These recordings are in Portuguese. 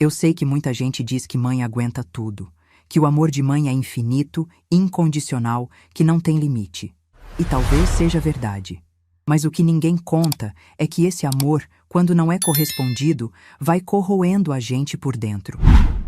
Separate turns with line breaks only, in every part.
Eu sei que muita gente diz que mãe aguenta tudo, que o amor de mãe é infinito, incondicional, que não tem limite. E talvez seja verdade. Mas o que ninguém conta é que esse amor, quando não é correspondido, vai corroendo a gente por dentro.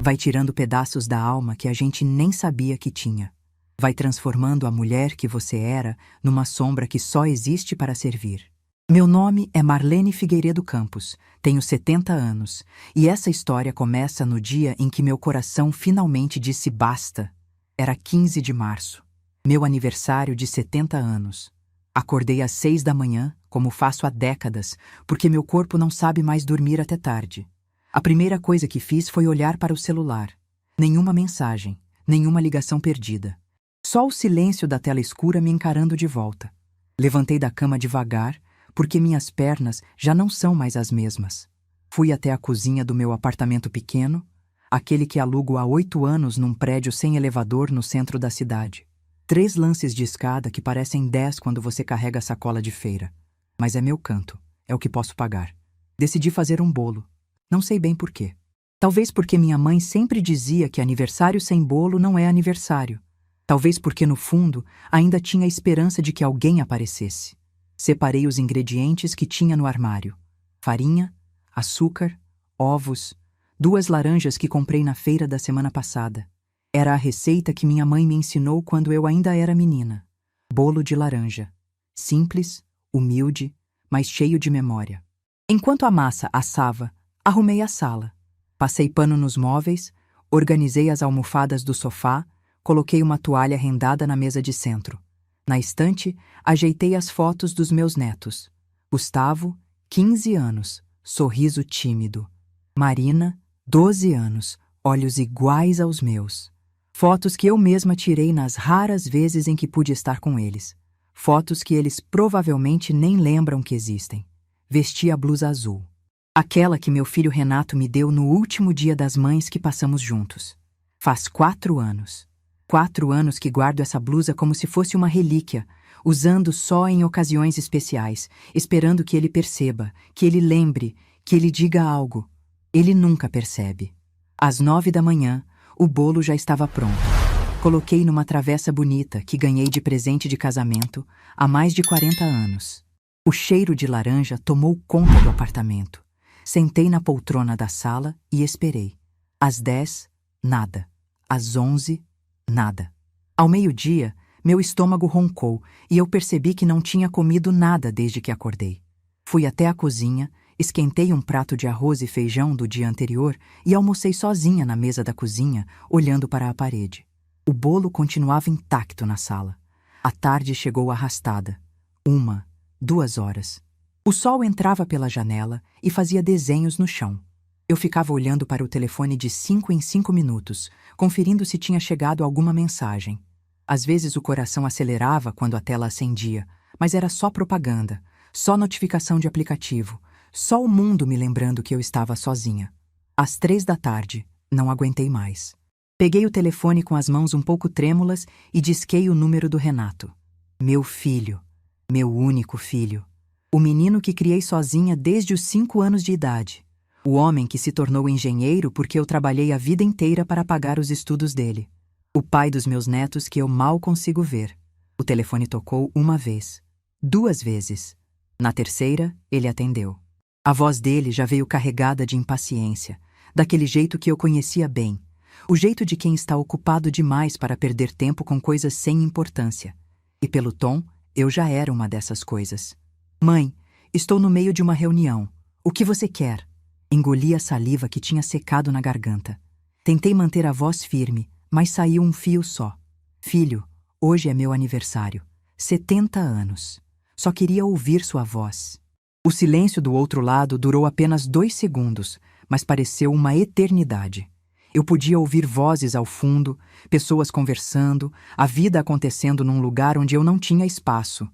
Vai tirando pedaços da alma que a gente nem sabia que tinha. Vai transformando a mulher que você era numa sombra que só existe para servir. Meu nome é Marlene Figueiredo Campos, tenho 70 anos, e essa história começa no dia em que meu coração finalmente disse basta. Era 15 de março, meu aniversário de 70 anos. Acordei às 6 da manhã, como faço há décadas, porque meu corpo não sabe mais dormir até tarde. A primeira coisa que fiz foi olhar para o celular. Nenhuma mensagem, nenhuma ligação perdida. Só o silêncio da tela escura me encarando de volta. Levantei da cama devagar, porque minhas pernas já não são mais as mesmas. Fui até a cozinha do meu apartamento pequeno, aquele que alugo há 8 anos num prédio sem elevador no centro da cidade. 3 lances de escada que parecem 10 quando você carrega a sacola de feira. Mas é meu canto, é o que posso pagar. Decidi fazer um bolo. Não sei bem por quê. Talvez porque minha mãe sempre dizia que aniversário sem bolo não é aniversário. Talvez porque, no fundo, ainda tinha a esperança de que alguém aparecesse. Separei os ingredientes que tinha no armário. Farinha, açúcar, ovos, 2 laranjas que comprei na feira da semana passada. Era a receita que minha mãe me ensinou quando eu ainda era menina. Bolo de laranja. Simples, humilde, mas cheio de memória. Enquanto a massa assava, arrumei a sala. Passei pano nos móveis, organizei as almofadas do sofá, coloquei uma toalha rendada na mesa de centro. Na estante, ajeitei as fotos dos meus netos. Gustavo, 15 anos, sorriso tímido. Marina, 12 anos, olhos iguais aos meus. Fotos que eu mesma tirei nas raras vezes em que pude estar com eles. Fotos que eles provavelmente nem lembram que existem. Vesti a blusa azul. Aquela que meu filho Renato me deu no último dia das mães que passamos juntos. Faz 4 anos. 4 anos que guardo essa blusa como se fosse uma relíquia, usando só em ocasiões especiais, esperando que ele perceba, que ele lembre, que ele diga algo. Ele nunca percebe. Às 9 da manhã, o bolo já estava pronto. Coloquei numa travessa bonita que ganhei de presente de casamento há mais de 40 anos. O cheiro de laranja tomou conta do apartamento. Sentei na poltrona da sala e esperei. Às 10, nada. Às 11, nada. Ao meio-dia, meu estômago roncou e eu percebi que não tinha comido nada desde que acordei. Fui até a cozinha, esquentei um prato de arroz e feijão do dia anterior e almocei sozinha na mesa da cozinha, olhando para a parede. O bolo continuava intacto na sala. A tarde chegou arrastada. 1, 2 horas. O sol entrava pela janela e fazia desenhos no chão. Eu ficava olhando para o telefone de 5 em 5 minutos, conferindo se tinha chegado alguma mensagem. Às vezes o coração acelerava quando a tela acendia, mas era só propaganda, só notificação de aplicativo, só o mundo me lembrando que eu estava sozinha. Às 3 da tarde, não aguentei mais. Peguei o telefone com as mãos um pouco trêmulas e disquei o número do Renato. Meu filho, meu único filho. O menino que criei sozinha desde os 5 anos de idade. O homem que se tornou engenheiro porque eu trabalhei a vida inteira para pagar os estudos dele. O pai dos meus netos que eu mal consigo ver. O telefone tocou 1 vez. 2 vezes. Na terceira, ele atendeu. A voz dele já veio carregada de impaciência, daquele jeito que eu conhecia bem. O jeito de quem está ocupado demais para perder tempo com coisas sem importância. E pelo tom, eu já era uma dessas coisas. Mãe, estou no meio de uma reunião. O que você quer? Engoli a saliva que tinha secado na garganta. Tentei manter a voz firme, mas saiu um fio só. Filho, hoje é meu aniversário. 70 anos. Só queria ouvir sua voz. O silêncio do outro lado durou apenas 2 segundos, mas pareceu uma eternidade. Eu podia ouvir vozes ao fundo, pessoas conversando, a vida acontecendo num lugar onde eu não tinha espaço.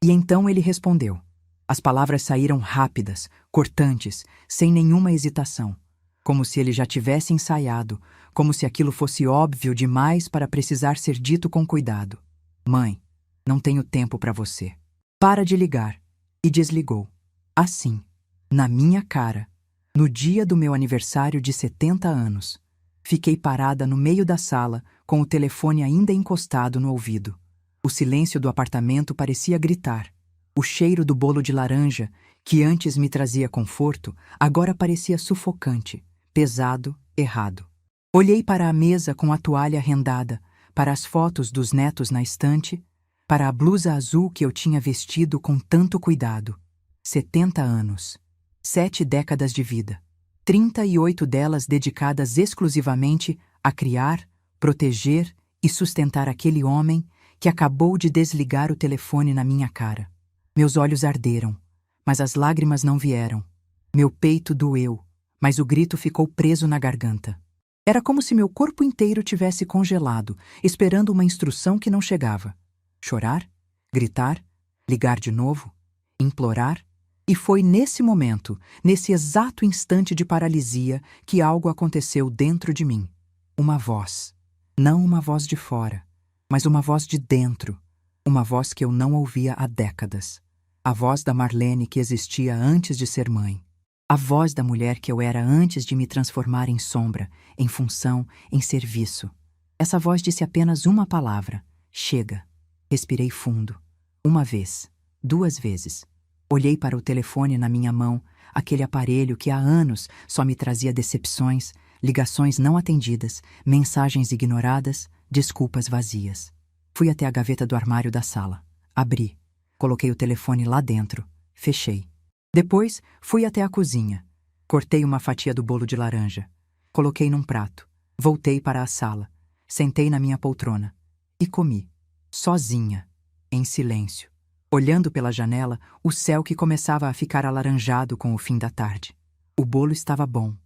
E então ele respondeu. As palavras saíram rápidas, cortantes, sem nenhuma hesitação. Como se ele já tivesse ensaiado, como se aquilo fosse óbvio demais para precisar ser dito com cuidado. Mãe, não tenho tempo para você. Para de ligar. E desligou. Assim, na minha cara. No dia do meu aniversário de 70 anos. Fiquei parada no meio da sala, com o telefone ainda encostado no ouvido. O silêncio do apartamento parecia gritar. O cheiro do bolo de laranja, que antes me trazia conforto, agora parecia sufocante, pesado, errado. Olhei para a mesa com a toalha rendada, para as fotos dos netos na estante, para a blusa azul que eu tinha vestido com tanto cuidado. 70 anos. 7 décadas de vida. 38 delas dedicadas exclusivamente a criar, proteger e sustentar aquele homem que acabou de desligar o telefone na minha cara. Meus olhos arderam, mas as lágrimas não vieram. Meu peito doeu, mas o grito ficou preso na garganta. Era como se meu corpo inteiro tivesse congelado, esperando uma instrução que não chegava. Chorar? Gritar? Ligar de novo? Implorar? E foi nesse momento, nesse exato instante de paralisia, que algo aconteceu dentro de mim. Uma voz. Não uma voz de fora, mas uma voz de dentro. Uma voz que eu não ouvia há décadas. A voz da Marlene que existia antes de ser mãe. A voz da mulher que eu era antes de me transformar em sombra, em função, em serviço. Essa voz disse apenas uma palavra: chega. Respirei fundo. Uma vez, 2 vezes. Olhei para o telefone na minha mão, aquele aparelho que há anos só me trazia decepções, ligações não atendidas, mensagens ignoradas, desculpas vazias. Fui até a gaveta do armário da sala. Abri. Coloquei o telefone lá dentro. Fechei. Depois, fui até a cozinha. Cortei uma fatia do bolo de laranja. Coloquei num prato. Voltei para a sala. Sentei na minha poltrona. E comi. Sozinha. Em silêncio. Olhando pela janela, o céu que começava a ficar alaranjado com o fim da tarde. O bolo estava bom.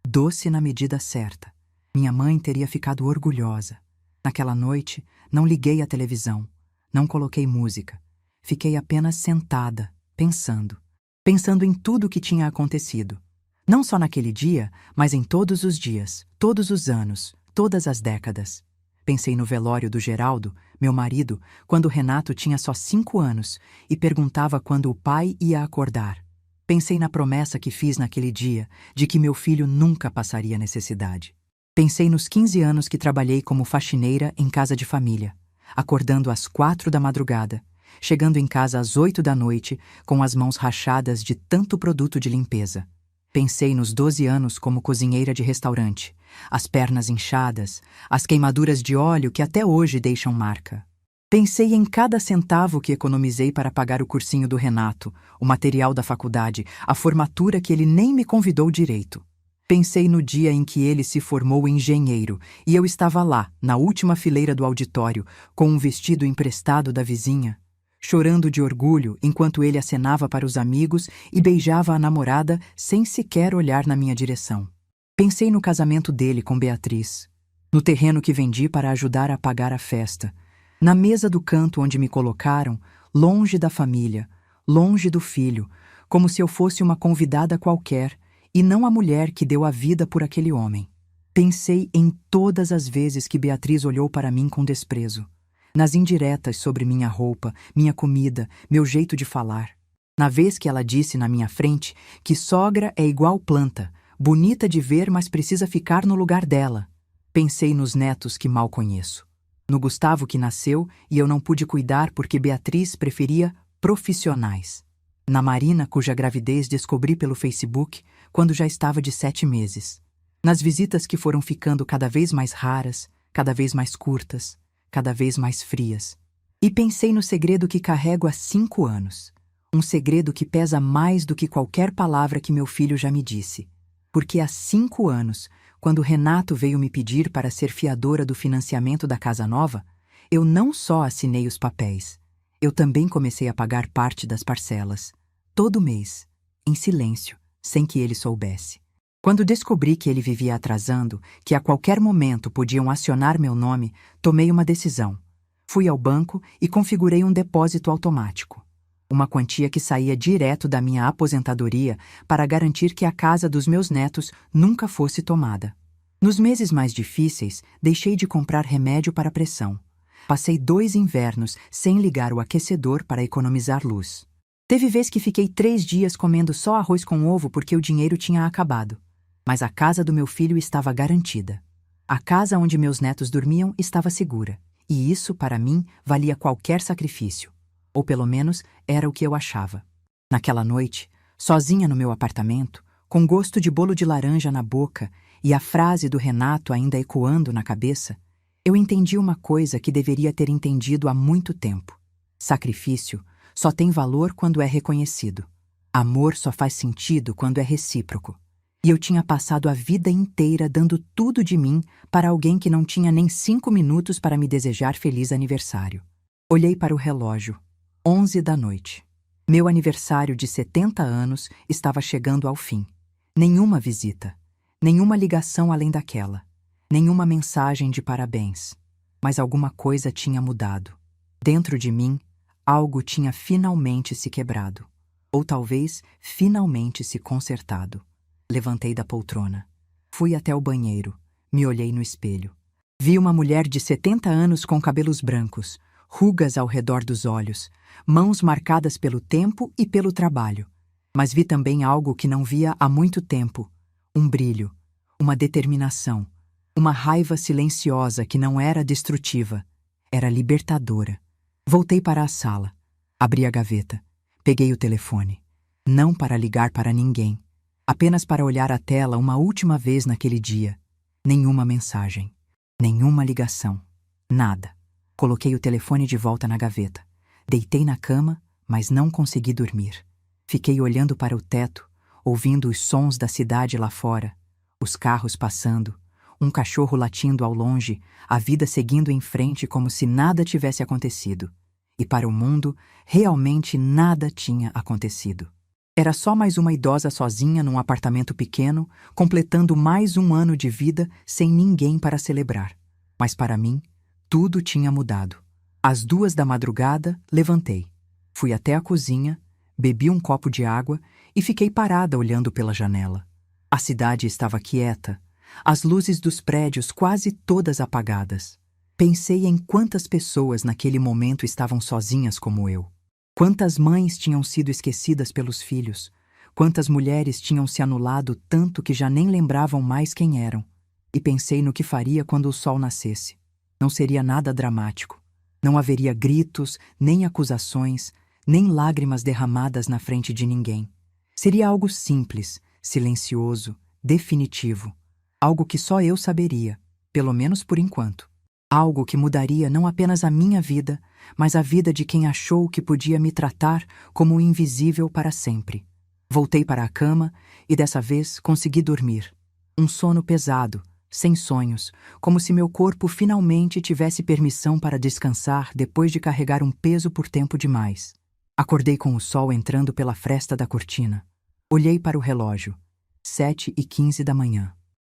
Doce na medida certa. Minha mãe teria ficado orgulhosa. Naquela noite, não liguei a televisão. Não coloquei música. Fiquei apenas sentada, pensando. Pensando em tudo o que tinha acontecido. Não só naquele dia, mas em todos os dias, todos os anos, todas as décadas. Pensei no velório do Geraldo, meu marido, quando o Renato tinha só 5 anos e perguntava quando o pai ia acordar. Pensei na promessa que fiz naquele dia de que meu filho nunca passaria necessidade. Pensei nos 15 anos que trabalhei como faxineira em casa de família, acordando às 4 da madrugada, chegando em casa às 8 da noite com as mãos rachadas de tanto produto de limpeza. Pensei nos 12 anos como cozinheira de restaurante, as pernas inchadas, as queimaduras de óleo que até hoje deixam marca. Pensei em cada centavo que economizei para pagar o cursinho do Renato, o material da faculdade, a formatura que ele nem me convidou direito. Pensei no dia em que ele se formou engenheiro e eu estava lá, na última fileira do auditório, com um vestido emprestado da vizinha, chorando de orgulho enquanto ele acenava para os amigos e beijava a namorada sem sequer olhar na minha direção. Pensei no casamento dele com Beatriz, no terreno que vendi para ajudar a pagar a festa, na mesa do canto onde me colocaram, longe da família, longe do filho, como se eu fosse uma convidada qualquer e não a mulher que deu a vida por aquele homem. Pensei em todas as vezes que Beatriz olhou para mim com desprezo. Nas indiretas sobre minha roupa, minha comida, meu jeito de falar. Na vez que ela disse na minha frente que sogra é igual planta, bonita de ver, mas precisa ficar no lugar dela. Pensei nos netos que mal conheço. No Gustavo que nasceu e eu não pude cuidar porque Beatriz preferia profissionais. Na Marina, cuja gravidez descobri pelo Facebook quando já estava de 7 meses. Nas visitas que foram ficando cada vez mais raras, cada vez mais curtas, cada vez mais frias. E pensei no segredo que carrego há 5 anos. Um segredo que pesa mais do que qualquer palavra que meu filho já me disse. Porque há 5 anos, quando Renato veio me pedir para ser fiadora do financiamento da casa nova, eu não só assinei os papéis, eu também comecei a pagar parte das parcelas, todo mês, em silêncio, sem que ele soubesse. Quando descobri que ele vivia atrasando, que a qualquer momento podiam acionar meu nome, tomei uma decisão. Fui ao banco e configurei um depósito automático. Uma quantia que saía direto da minha aposentadoria para garantir que a casa dos meus netos nunca fosse tomada. Nos meses mais difíceis, deixei de comprar remédio para pressão. Passei 2 invernos sem ligar o aquecedor para economizar luz. Teve vez que fiquei 3 dias comendo só arroz com ovo porque o dinheiro tinha acabado. Mas a casa do meu filho estava garantida. A casa onde meus netos dormiam estava segura. E isso, para mim, valia qualquer sacrifício. Ou pelo menos, era o que eu achava. Naquela noite, sozinha no meu apartamento, com gosto de bolo de laranja na boca e a frase do Renato ainda ecoando na cabeça, eu entendi uma coisa que deveria ter entendido há muito tempo. Sacrifício só tem valor quando é reconhecido. Amor só faz sentido quando é recíproco. E eu tinha passado a vida inteira dando tudo de mim para alguém que não tinha nem 5 minutos para me desejar feliz aniversário. Olhei para o relógio. 11 da noite. Meu aniversário de 70 anos estava chegando ao fim. Nenhuma visita, nenhuma ligação além daquela, nenhuma mensagem de parabéns. Mas alguma coisa tinha mudado. Dentro de mim, algo tinha finalmente se quebrado. Ou talvez finalmente se consertado. Levantei da poltrona. Fui até o banheiro. Me olhei no espelho. Vi uma mulher de 70 anos com cabelos brancos, rugas ao redor dos olhos, mãos marcadas pelo tempo e pelo trabalho. Mas vi também algo que não via há muito tempo. Um brilho, uma determinação, uma raiva silenciosa que não era destrutiva. Era libertadora. Voltei para a sala. Abri a gaveta. Peguei o telefone. Não para ligar para ninguém. Apenas para olhar a tela uma última vez naquele dia. Nenhuma mensagem. Nenhuma ligação. Nada. Coloquei o telefone de volta na gaveta. Deitei na cama, mas não consegui dormir. Fiquei olhando para o teto, ouvindo os sons da cidade lá fora, os carros passando, um cachorro latindo ao longe, a vida seguindo em frente como se nada tivesse acontecido. E para o mundo, realmente nada tinha acontecido. Era só mais uma idosa sozinha num apartamento pequeno, completando mais um ano de vida sem ninguém para celebrar. Mas para mim, tudo tinha mudado. Às 2 da madrugada, levantei. Fui até a cozinha, bebi um copo de água e fiquei parada olhando pela janela. A cidade estava quieta, as luzes dos prédios quase todas apagadas. Pensei em quantas pessoas naquele momento estavam sozinhas como eu. Quantas mães tinham sido esquecidas pelos filhos, quantas mulheres tinham se anulado tanto que já nem lembravam mais quem eram. E pensei no que faria quando o sol nascesse. Não seria nada dramático. Não haveria gritos, nem acusações, nem lágrimas derramadas na frente de ninguém. Seria algo simples, silencioso, definitivo. Algo que só eu saberia, pelo menos por enquanto. Algo que mudaria não apenas a minha vida, mas a vida de quem achou que podia me tratar como invisível para sempre. Voltei para a cama e dessa vez consegui dormir. Um sono pesado, sem sonhos, como se meu corpo finalmente tivesse permissão para descansar depois de carregar um peso por tempo demais. Acordei com o sol entrando pela fresta da cortina. Olhei para o relógio. 7h15 da manhã.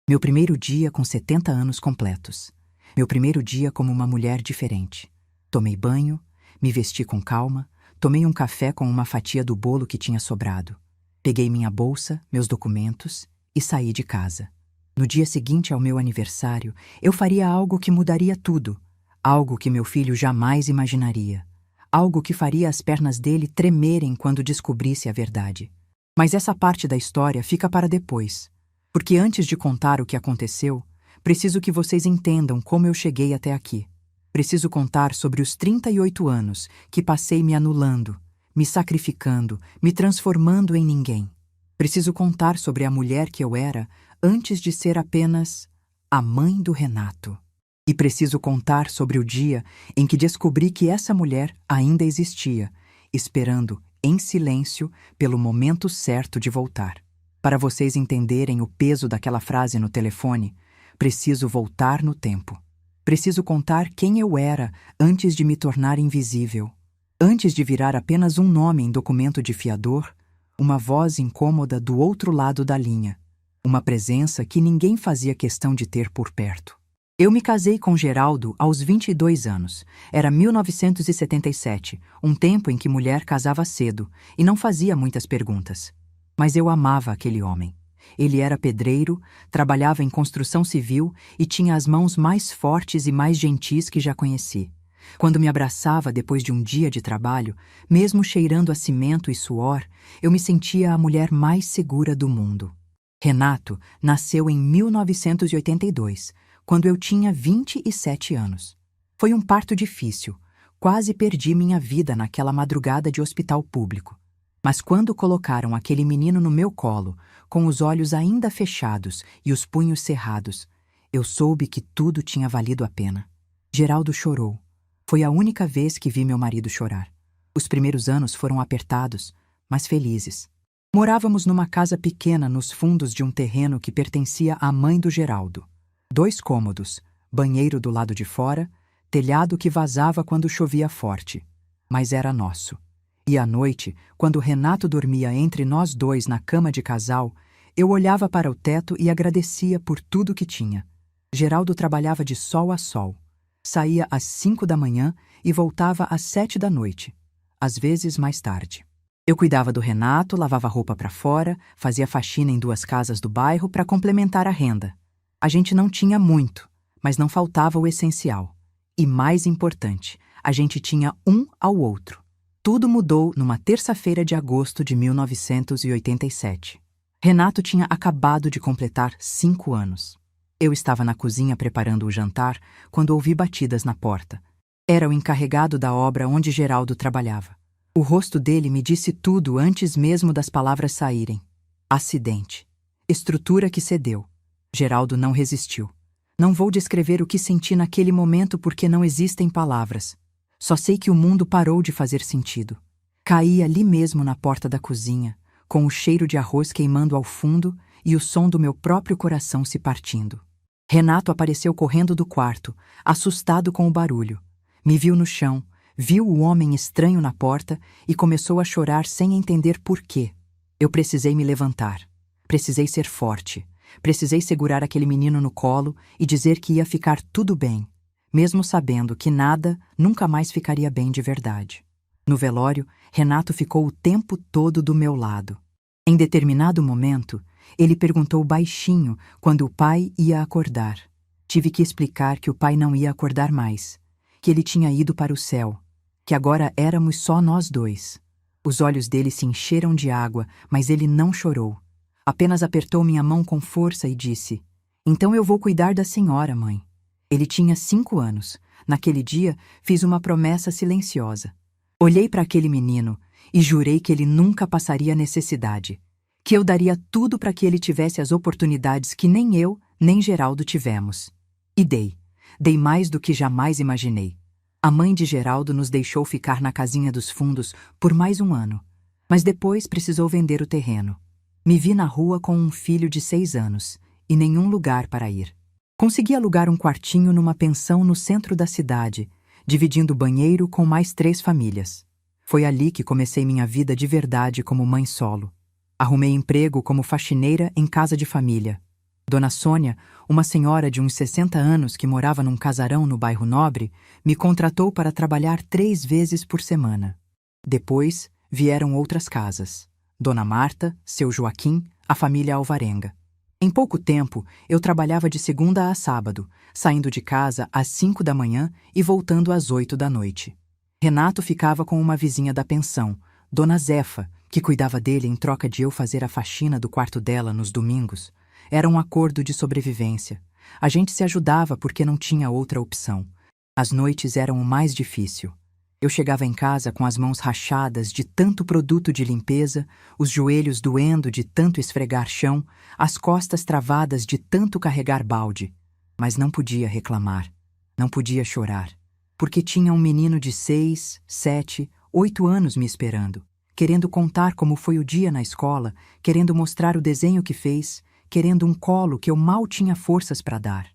Meu primeiro dia com 70 anos completos. Meu primeiro dia como uma mulher diferente. Tomei banho, me vesti com calma, tomei um café com uma fatia do bolo que tinha sobrado. Peguei minha bolsa, meus documentos e saí de casa. No dia seguinte ao meu aniversário, eu faria algo que mudaria tudo. Algo que meu filho jamais imaginaria. Algo que faria as pernas dele tremerem quando descobrisse a verdade. Mas essa parte da história fica para depois. Porque antes de contar o que aconteceu, preciso que vocês entendam como eu cheguei até aqui. Preciso contar sobre os 38 anos que passei me anulando, me sacrificando, me transformando em ninguém. Preciso contar sobre a mulher que eu era antes de ser apenas a mãe do Renato. E preciso contar sobre o dia em que descobri que essa mulher ainda existia, esperando, em silêncio, pelo momento certo de voltar. Para vocês entenderem o peso daquela frase no telefone, preciso voltar no tempo. Preciso contar quem eu era antes de me tornar invisível. Antes de virar apenas um nome em documento de fiador, uma voz incômoda do outro lado da linha. Uma presença que ninguém fazia questão de ter por perto. Eu me casei com Geraldo aos 22 anos. Era 1977, um tempo em que mulher casava cedo e não fazia muitas perguntas. Mas eu amava aquele homem. Ele era pedreiro, trabalhava em construção civil e tinha as mãos mais fortes e mais gentis que já conheci. Quando me abraçava depois de um dia de trabalho, mesmo cheirando a cimento e suor, eu me sentia a mulher mais segura do mundo. Renato nasceu em 1982, quando eu tinha 27 anos. Foi um parto difícil. Quase perdi minha vida naquela madrugada de hospital público. Mas quando colocaram aquele menino no meu colo, com os olhos ainda fechados e os punhos cerrados, eu soube que tudo tinha valido a pena. Geraldo chorou. Foi a única vez que vi meu marido chorar. Os primeiros anos foram apertados, mas felizes. Morávamos numa casa pequena nos fundos de um terreno que pertencia à mãe do Geraldo. 2 cômodos, banheiro do lado de fora, telhado que vazava quando chovia forte. Mas era nosso. E à noite, quando Renato dormia entre nós dois na cama de casal, eu olhava para o teto e agradecia por tudo que tinha. Geraldo trabalhava de sol a sol. Saía às 5 da manhã e voltava às 7 da noite, às vezes mais tarde. Eu cuidava do Renato, lavava roupa para fora, fazia faxina em 2 casas do bairro para complementar a renda. A gente não tinha muito, mas não faltava o essencial. E mais importante, a gente tinha um ao outro. Tudo mudou numa terça-feira de agosto de 1987. Renato tinha acabado de completar 5 anos. Eu estava na cozinha preparando o jantar quando ouvi batidas na porta. Era o encarregado da obra onde Geraldo trabalhava. O rosto dele me disse tudo antes mesmo das palavras saírem. Acidente. Estrutura que cedeu. Geraldo não resistiu. Não vou descrever o que senti naquele momento porque não existem palavras. Só sei que o mundo parou de fazer sentido. Caí ali mesmo na porta da cozinha, com o cheiro de arroz queimando ao fundo e o som do meu próprio coração se partindo. Renato apareceu correndo do quarto, assustado com o barulho. Me viu no chão, viu o homem estranho na porta e começou a chorar sem entender por quê. Eu precisei me levantar. Precisei ser forte. Precisei segurar aquele menino no colo e dizer que ia ficar tudo bem, mesmo sabendo que nada nunca mais ficaria bem de verdade. No velório, Renato ficou o tempo todo do meu lado. Em determinado momento, ele perguntou baixinho quando o pai ia acordar. Tive que explicar que o pai não ia acordar mais, que ele tinha ido para o céu, que agora éramos só nós dois. Os olhos dele se encheram de água, mas ele não chorou. Apenas apertou minha mão com força e disse: "Então eu vou cuidar da senhora, mãe." Ele tinha 5 anos. Naquele dia, fiz uma promessa silenciosa. Olhei para aquele menino e jurei que ele nunca passaria necessidade, que eu daria tudo para que ele tivesse as oportunidades que nem eu, nem Geraldo tivemos. E dei. Dei mais do que jamais imaginei. A mãe de Geraldo nos deixou ficar na casinha dos fundos por mais 1 ano, mas depois precisou vender o terreno. Me vi na rua com um filho de 6 anos e nenhum lugar para ir. Consegui alugar um quartinho numa pensão no centro da cidade, dividindo o banheiro com mais 3 famílias. Foi ali que comecei minha vida de verdade como mãe solo. Arrumei emprego como faxineira em casa de família. Dona Sônia, uma senhora de uns 60 anos que morava num casarão no bairro Nobre, me contratou para trabalhar 3 vezes por semana. Depois vieram outras casas. Dona Marta, seu Joaquim, a família Alvarenga. Em pouco tempo, eu trabalhava de segunda a sábado, saindo de casa às 5 da manhã e voltando às 8 da noite. Renato ficava com uma vizinha da pensão, Dona Zefa, que cuidava dele em troca de eu fazer a faxina do quarto dela nos domingos. Era um acordo de sobrevivência. A gente se ajudava porque não tinha outra opção. As noites eram o mais difícil. Eu chegava em casa com as mãos rachadas de tanto produto de limpeza, os joelhos doendo de tanto esfregar chão, as costas travadas de tanto carregar balde. Mas não podia reclamar, não podia chorar, porque tinha um menino de 6, 7, 8 anos me esperando, querendo contar como foi o dia na escola, querendo mostrar o desenho que fez, querendo um colo que eu mal tinha forças para dar.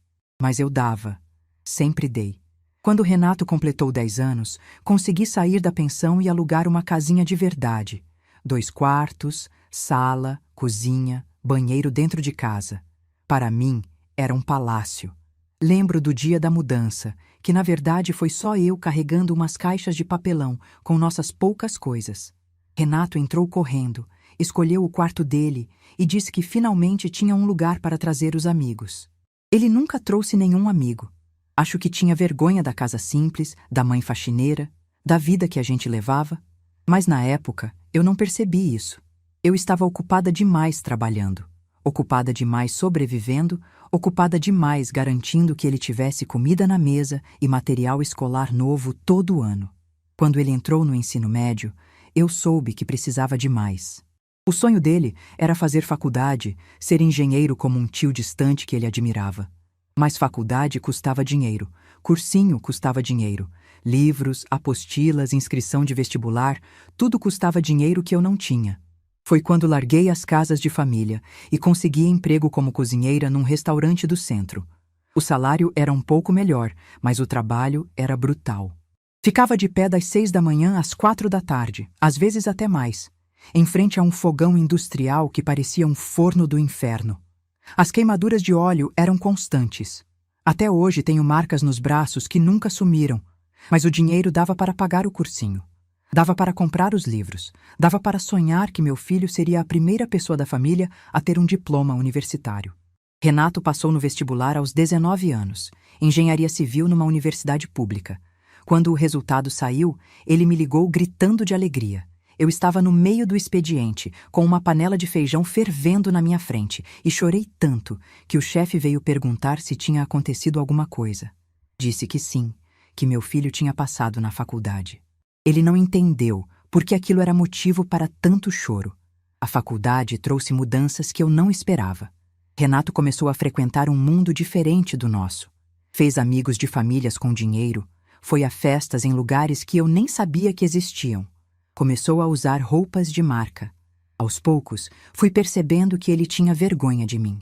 Mas eu dava, sempre dei. Quando Renato completou 10 anos, consegui sair da pensão e alugar uma casinha de verdade. 2 quartos, sala, cozinha, banheiro dentro de casa. Para mim, era um palácio. Lembro do dia da mudança, que na verdade foi só eu carregando umas caixas de papelão com nossas poucas coisas. Renato entrou correndo, escolheu o quarto dele e disse que finalmente tinha um lugar para trazer os amigos. Ele nunca trouxe nenhum amigo. Acho que tinha vergonha da casa simples, da mãe faxineira, da vida que a gente levava. Mas na época, eu não percebi isso. Eu estava ocupada demais trabalhando, ocupada demais sobrevivendo, ocupada demais garantindo que ele tivesse comida na mesa e material escolar novo todo ano. Quando ele entrou no ensino médio, eu soube que precisava de mais. O sonho dele era fazer faculdade, ser engenheiro como um tio distante que ele admirava. Mas faculdade custava dinheiro, cursinho custava dinheiro, livros, apostilas, inscrição de vestibular, tudo custava dinheiro que eu não tinha. Foi quando larguei as casas de família e consegui emprego como cozinheira num restaurante do centro. O salário era um pouco melhor, mas o trabalho era brutal. Ficava de pé das 6 da manhã às 4 da tarde, às vezes até mais, em frente a um fogão industrial que parecia um forno do inferno. As queimaduras de óleo eram constantes. Até hoje tenho marcas nos braços que nunca sumiram, mas o dinheiro dava para pagar o cursinho. Dava para comprar os livros, dava para sonhar que meu filho seria a primeira pessoa da família a ter um diploma universitário. Renato passou no vestibular aos 19 anos, engenharia civil numa universidade pública. Quando o resultado saiu, ele me ligou gritando de alegria. Eu estava no meio do expediente, com uma panela de feijão fervendo na minha frente, e chorei tanto que o chefe veio perguntar se tinha acontecido alguma coisa. Disse que sim, que meu filho tinha passado na faculdade. Ele não entendeu porque aquilo era motivo para tanto choro. A faculdade trouxe mudanças que eu não esperava. Renato começou a frequentar um mundo diferente do nosso. Fez amigos de famílias com dinheiro, foi a festas em lugares que eu nem sabia que existiam. Começou a usar roupas de marca. Aos poucos, fui percebendo que ele tinha vergonha de mim.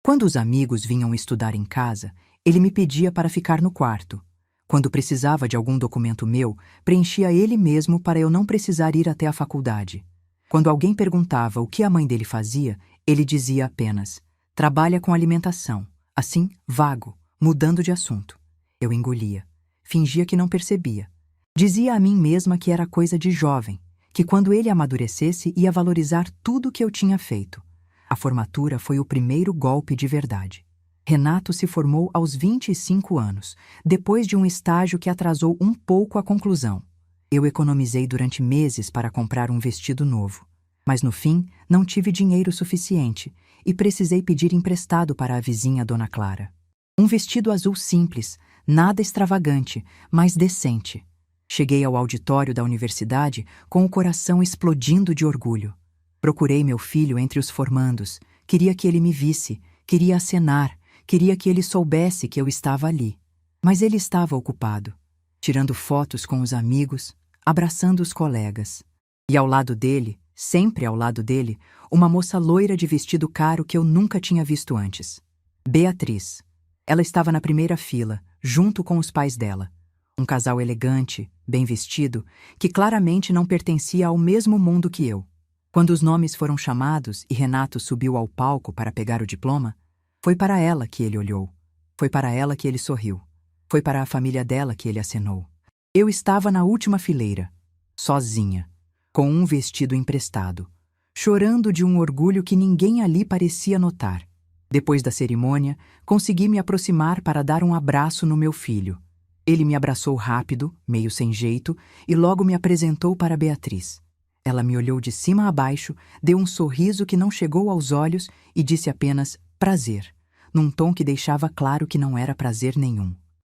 Quando os amigos vinham estudar em casa, ele me pedia para ficar no quarto. Quando precisava de algum documento meu, preenchia ele mesmo para eu não precisar ir até a faculdade. Quando alguém perguntava o que a mãe dele fazia, ele dizia apenas: trabalha com alimentação, assim, vago, mudando de assunto. Eu engolia. Fingia que não percebia. Dizia a mim mesma que era coisa de jovem, que quando ele amadurecesse ia valorizar tudo o que eu tinha feito. A formatura foi o primeiro golpe de verdade. Renato se formou aos 25 anos, depois de um estágio que atrasou um pouco a conclusão. Eu economizei durante meses para comprar um vestido novo, mas no fim não tive dinheiro suficiente e precisei pedir emprestado para a vizinha Dona Clara. Um vestido azul simples, nada extravagante, mas decente. Cheguei ao auditório da universidade com o coração explodindo de orgulho. Procurei meu filho entre os formandos, queria que ele me visse, queria acenar, queria que ele soubesse que eu estava ali. Mas ele estava ocupado, tirando fotos com os amigos, abraçando os colegas. E ao lado dele, sempre ao lado dele, uma moça loira de vestido caro que eu nunca tinha visto antes. Beatriz. Ela estava na primeira fila, junto com os pais dela. Um casal elegante, bem vestido, que claramente não pertencia ao mesmo mundo que eu. Quando os nomes foram chamados e Renato subiu ao palco para pegar o diploma, foi para ela que ele olhou. Foi para ela que ele sorriu. Foi para a família dela que ele acenou. Eu estava na última fileira, sozinha, com um vestido emprestado, chorando de um orgulho que ninguém ali parecia notar. Depois da cerimônia, consegui me aproximar para dar um abraço no meu filho. Ele me abraçou rápido, meio sem jeito, e logo me apresentou para Beatriz. Ela me olhou de cima a baixo, deu um sorriso que não chegou aos olhos e disse apenas prazer, num tom que deixava claro que não era prazer nenhum.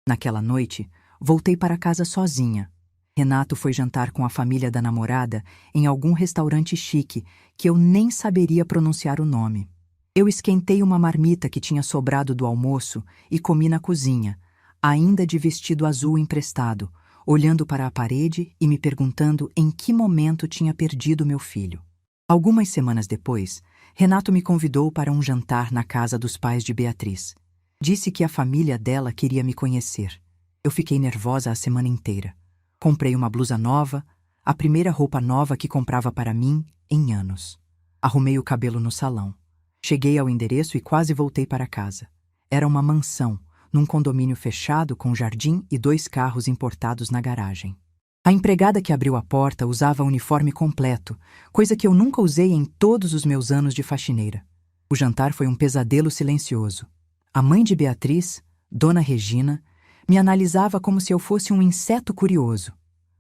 Naquela noite, voltei para casa sozinha. Renato foi jantar com a família da namorada em algum restaurante chique que eu nem saberia pronunciar o nome. Eu esquentei uma marmita que tinha sobrado do almoço e comi na cozinha, ainda de vestido azul emprestado, olhando para a parede e me perguntando em que momento tinha perdido meu filho. Algumas semanas depois, Renato me convidou para um jantar na casa dos pais de Beatriz. Disse que a família dela queria me conhecer. Eu fiquei nervosa a semana inteira. Comprei uma blusa nova, a primeira roupa nova que comprava para mim em anos. Arrumei o cabelo no salão. Cheguei ao endereço e quase voltei para casa. Era uma mansão, num condomínio fechado com jardim e 2 carros importados na garagem. A empregada que abriu a porta usava uniforme completo, coisa que eu nunca usei em todos os meus anos de faxineira. O jantar foi um pesadelo silencioso. A mãe de Beatriz, Dona Regina, Me analisava como se eu fosse um inseto curioso.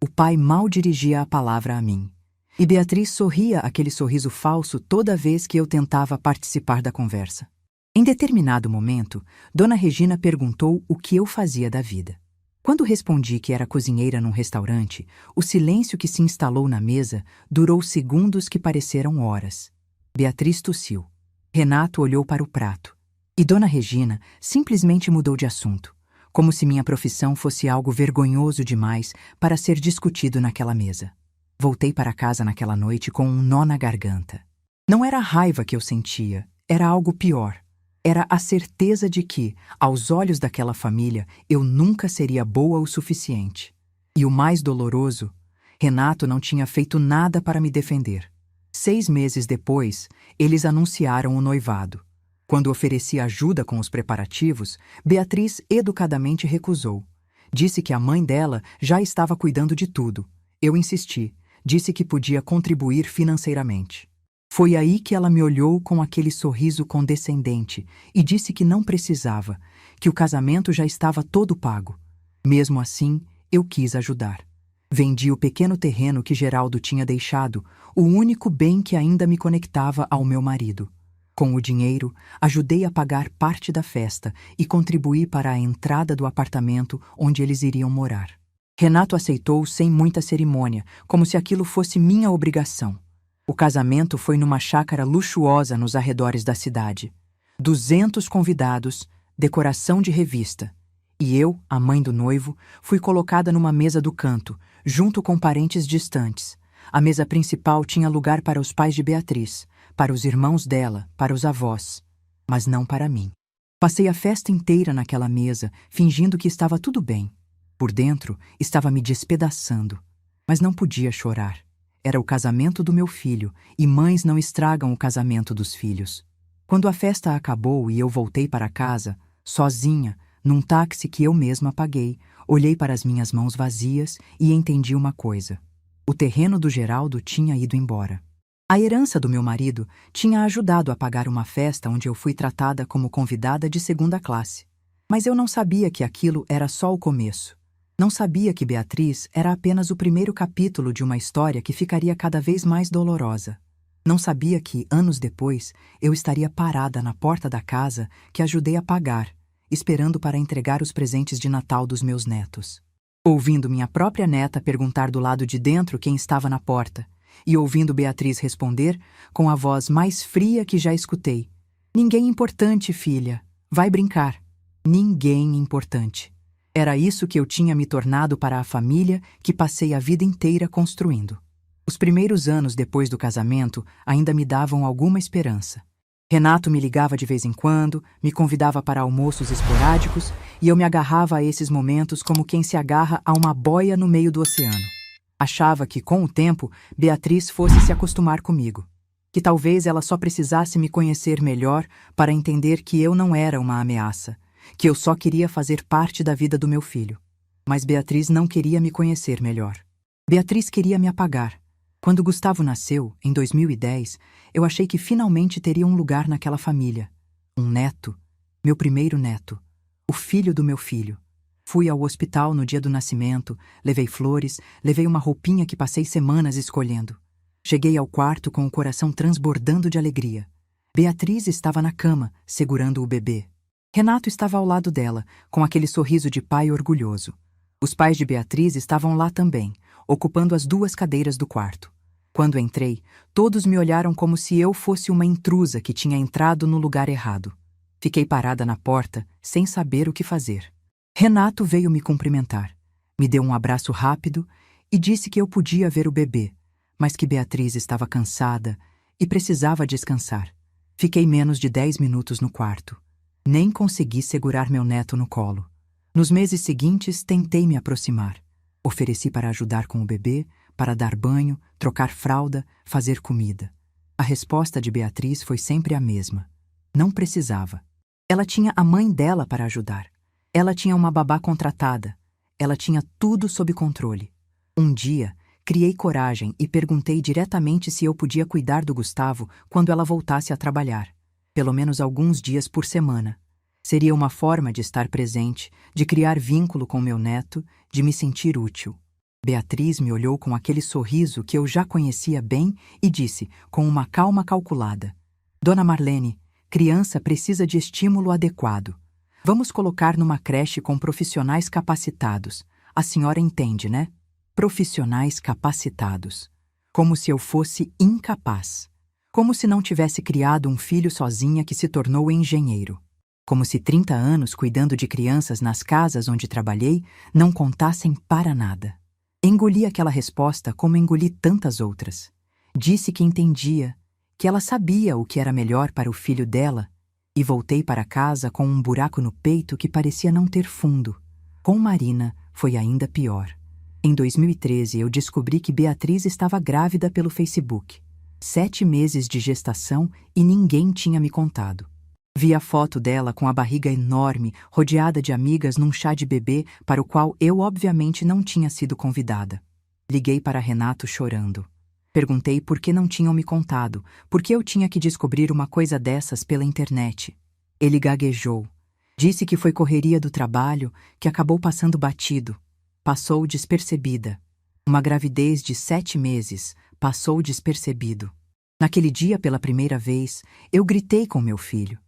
O pai mal dirigia a palavra a mim. E Beatriz sorria aquele sorriso falso toda vez que eu tentava participar da conversa. Em determinado momento, Dona Regina perguntou o que eu fazia da vida. Quando respondi que era cozinheira num restaurante, o silêncio que se instalou na mesa durou segundos que pareceram horas. Beatriz tossiu. Renato olhou para o prato. E Dona Regina simplesmente mudou de assunto, como se minha profissão fosse algo vergonhoso demais para ser discutido naquela mesa. Voltei para casa naquela noite com um nó na garganta. Não era a raiva que eu sentia, era algo pior. Era a certeza de que, aos olhos daquela família, eu nunca seria boa o suficiente. E o mais doloroso, Renato não tinha feito nada para me defender. 6 meses depois, eles anunciaram o noivado. Quando ofereci ajuda com os preparativos, Beatriz educadamente recusou. Disse que a mãe dela já estava cuidando de tudo. Eu insisti, disse que podia contribuir financeiramente. Foi aí que ela me olhou com aquele sorriso condescendente e disse que não precisava, que o casamento já estava todo pago. Mesmo assim, eu quis ajudar. Vendi o pequeno terreno que Geraldo tinha deixado, o único bem que ainda me conectava ao meu marido. Com o dinheiro, ajudei a pagar parte da festa e contribuí para a entrada do apartamento onde eles iriam morar. Renato aceitou sem muita cerimônia, como se aquilo fosse minha obrigação. O casamento foi numa chácara luxuosa nos arredores da cidade. 200 convidados, decoração de revista. E eu, a mãe do noivo, fui colocada numa mesa do canto, junto com parentes distantes. A mesa principal tinha lugar para os pais de Beatriz, para os irmãos dela, para os avós, mas não para mim. Passei a festa inteira naquela mesa, fingindo que estava tudo bem. Por dentro, estava me despedaçando, mas não podia chorar. Era o casamento do meu filho, e mães não estragam o casamento dos filhos. Quando a festa acabou e eu voltei para casa, sozinha, num táxi que eu mesma paguei, olhei para as minhas mãos vazias e entendi uma coisa. O terreno do Geraldo tinha ido embora. A herança do meu marido tinha ajudado a pagar uma festa onde eu fui tratada como convidada de segunda classe. Mas eu não sabia que aquilo era só o começo. Não sabia que Beatriz era apenas o primeiro capítulo de uma história que ficaria cada vez mais dolorosa. Não sabia que, anos depois, eu estaria parada na porta da casa que ajudei a pagar, esperando para entregar os presentes de Natal dos meus netos. Ouvindo minha própria neta perguntar do lado de dentro quem estava na porta, e ouvindo Beatriz responder, com a voz mais fria que já escutei: "Ninguém importante, filha. Vai brincar." Ninguém importante. Era isso que eu tinha me tornado para a família que passei a vida inteira construindo. Os primeiros anos depois do casamento ainda me davam alguma esperança. Renato me ligava de vez em quando, me convidava para almoços esporádicos e eu me agarrava a esses momentos como quem se agarra a uma boia no meio do oceano. Achava que, com o tempo, Beatriz fosse se acostumar comigo. Que talvez ela só precisasse me conhecer melhor para entender que eu não era uma ameaça, que eu só queria fazer parte da vida do meu filho. Mas Beatriz não queria me conhecer melhor. Beatriz queria me apagar. Quando Gustavo nasceu, em 2010, eu achei que finalmente teria um lugar naquela família. Um neto, meu primeiro neto, o filho do meu filho. Fui ao hospital no dia do nascimento, levei flores, levei uma roupinha que passei semanas escolhendo. Cheguei ao quarto com o coração transbordando de alegria. Beatriz estava na cama, segurando o bebê. Renato estava ao lado dela, com aquele sorriso de pai orgulhoso. Os pais de Beatriz estavam lá também, ocupando as 2 cadeiras do quarto. Quando entrei, todos me olharam como se eu fosse uma intrusa que tinha entrado no lugar errado. Fiquei parada na porta, sem saber o que fazer. Renato veio me cumprimentar. Me deu um abraço rápido e disse que eu podia ver o bebê, mas que Beatriz estava cansada e precisava descansar. Fiquei menos de 10 minutos no quarto. Nem consegui segurar meu neto no colo. Nos meses seguintes, tentei me aproximar. Ofereci para ajudar com o bebê, para dar banho, trocar fralda, fazer comida. A resposta de Beatriz foi sempre a mesma. Não precisava. Ela tinha a mãe dela para ajudar. Ela tinha uma babá contratada. Ela tinha tudo sob controle. Um dia, criei coragem e perguntei diretamente se eu podia cuidar do Gustavo quando ela voltasse a trabalhar. Pelo menos alguns dias por semana. Seria uma forma de estar presente, de criar vínculo com meu neto, de me sentir útil. Beatriz me olhou com aquele sorriso que eu já conhecia bem e disse, com uma calma calculada: Dona Marlene, criança precisa de estímulo adequado. Vamos colocar numa creche com profissionais capacitados. A senhora entende, né? Profissionais capacitados. Como se eu fosse incapaz. Como se não tivesse criado um filho sozinha que se tornou engenheiro. Como se 30 anos cuidando de crianças nas casas onde trabalhei não contassem para nada. Engoli aquela resposta como engoli tantas outras. Disse que entendia, que ela sabia o que era melhor para o filho dela, e voltei para casa com um buraco no peito que parecia não ter fundo. Com Marina foi ainda pior. Em 2013 eu descobri que Beatriz estava grávida pelo Facebook. 7 meses de gestação e ninguém tinha me contado. Vi a foto dela com a barriga enorme, rodeada de amigas num chá de bebê para o qual eu obviamente não tinha sido convidada. Liguei para Renato chorando. Perguntei por que não tinham me contado, por que eu tinha que descobrir uma coisa dessas pela internet. Ele gaguejou. Disse que foi correria do trabalho, que acabou passando batido. Passou despercebida. Uma gravidez de 7 meses passou despercebido. Naquele dia, pela primeira vez, eu gritei com meu filho.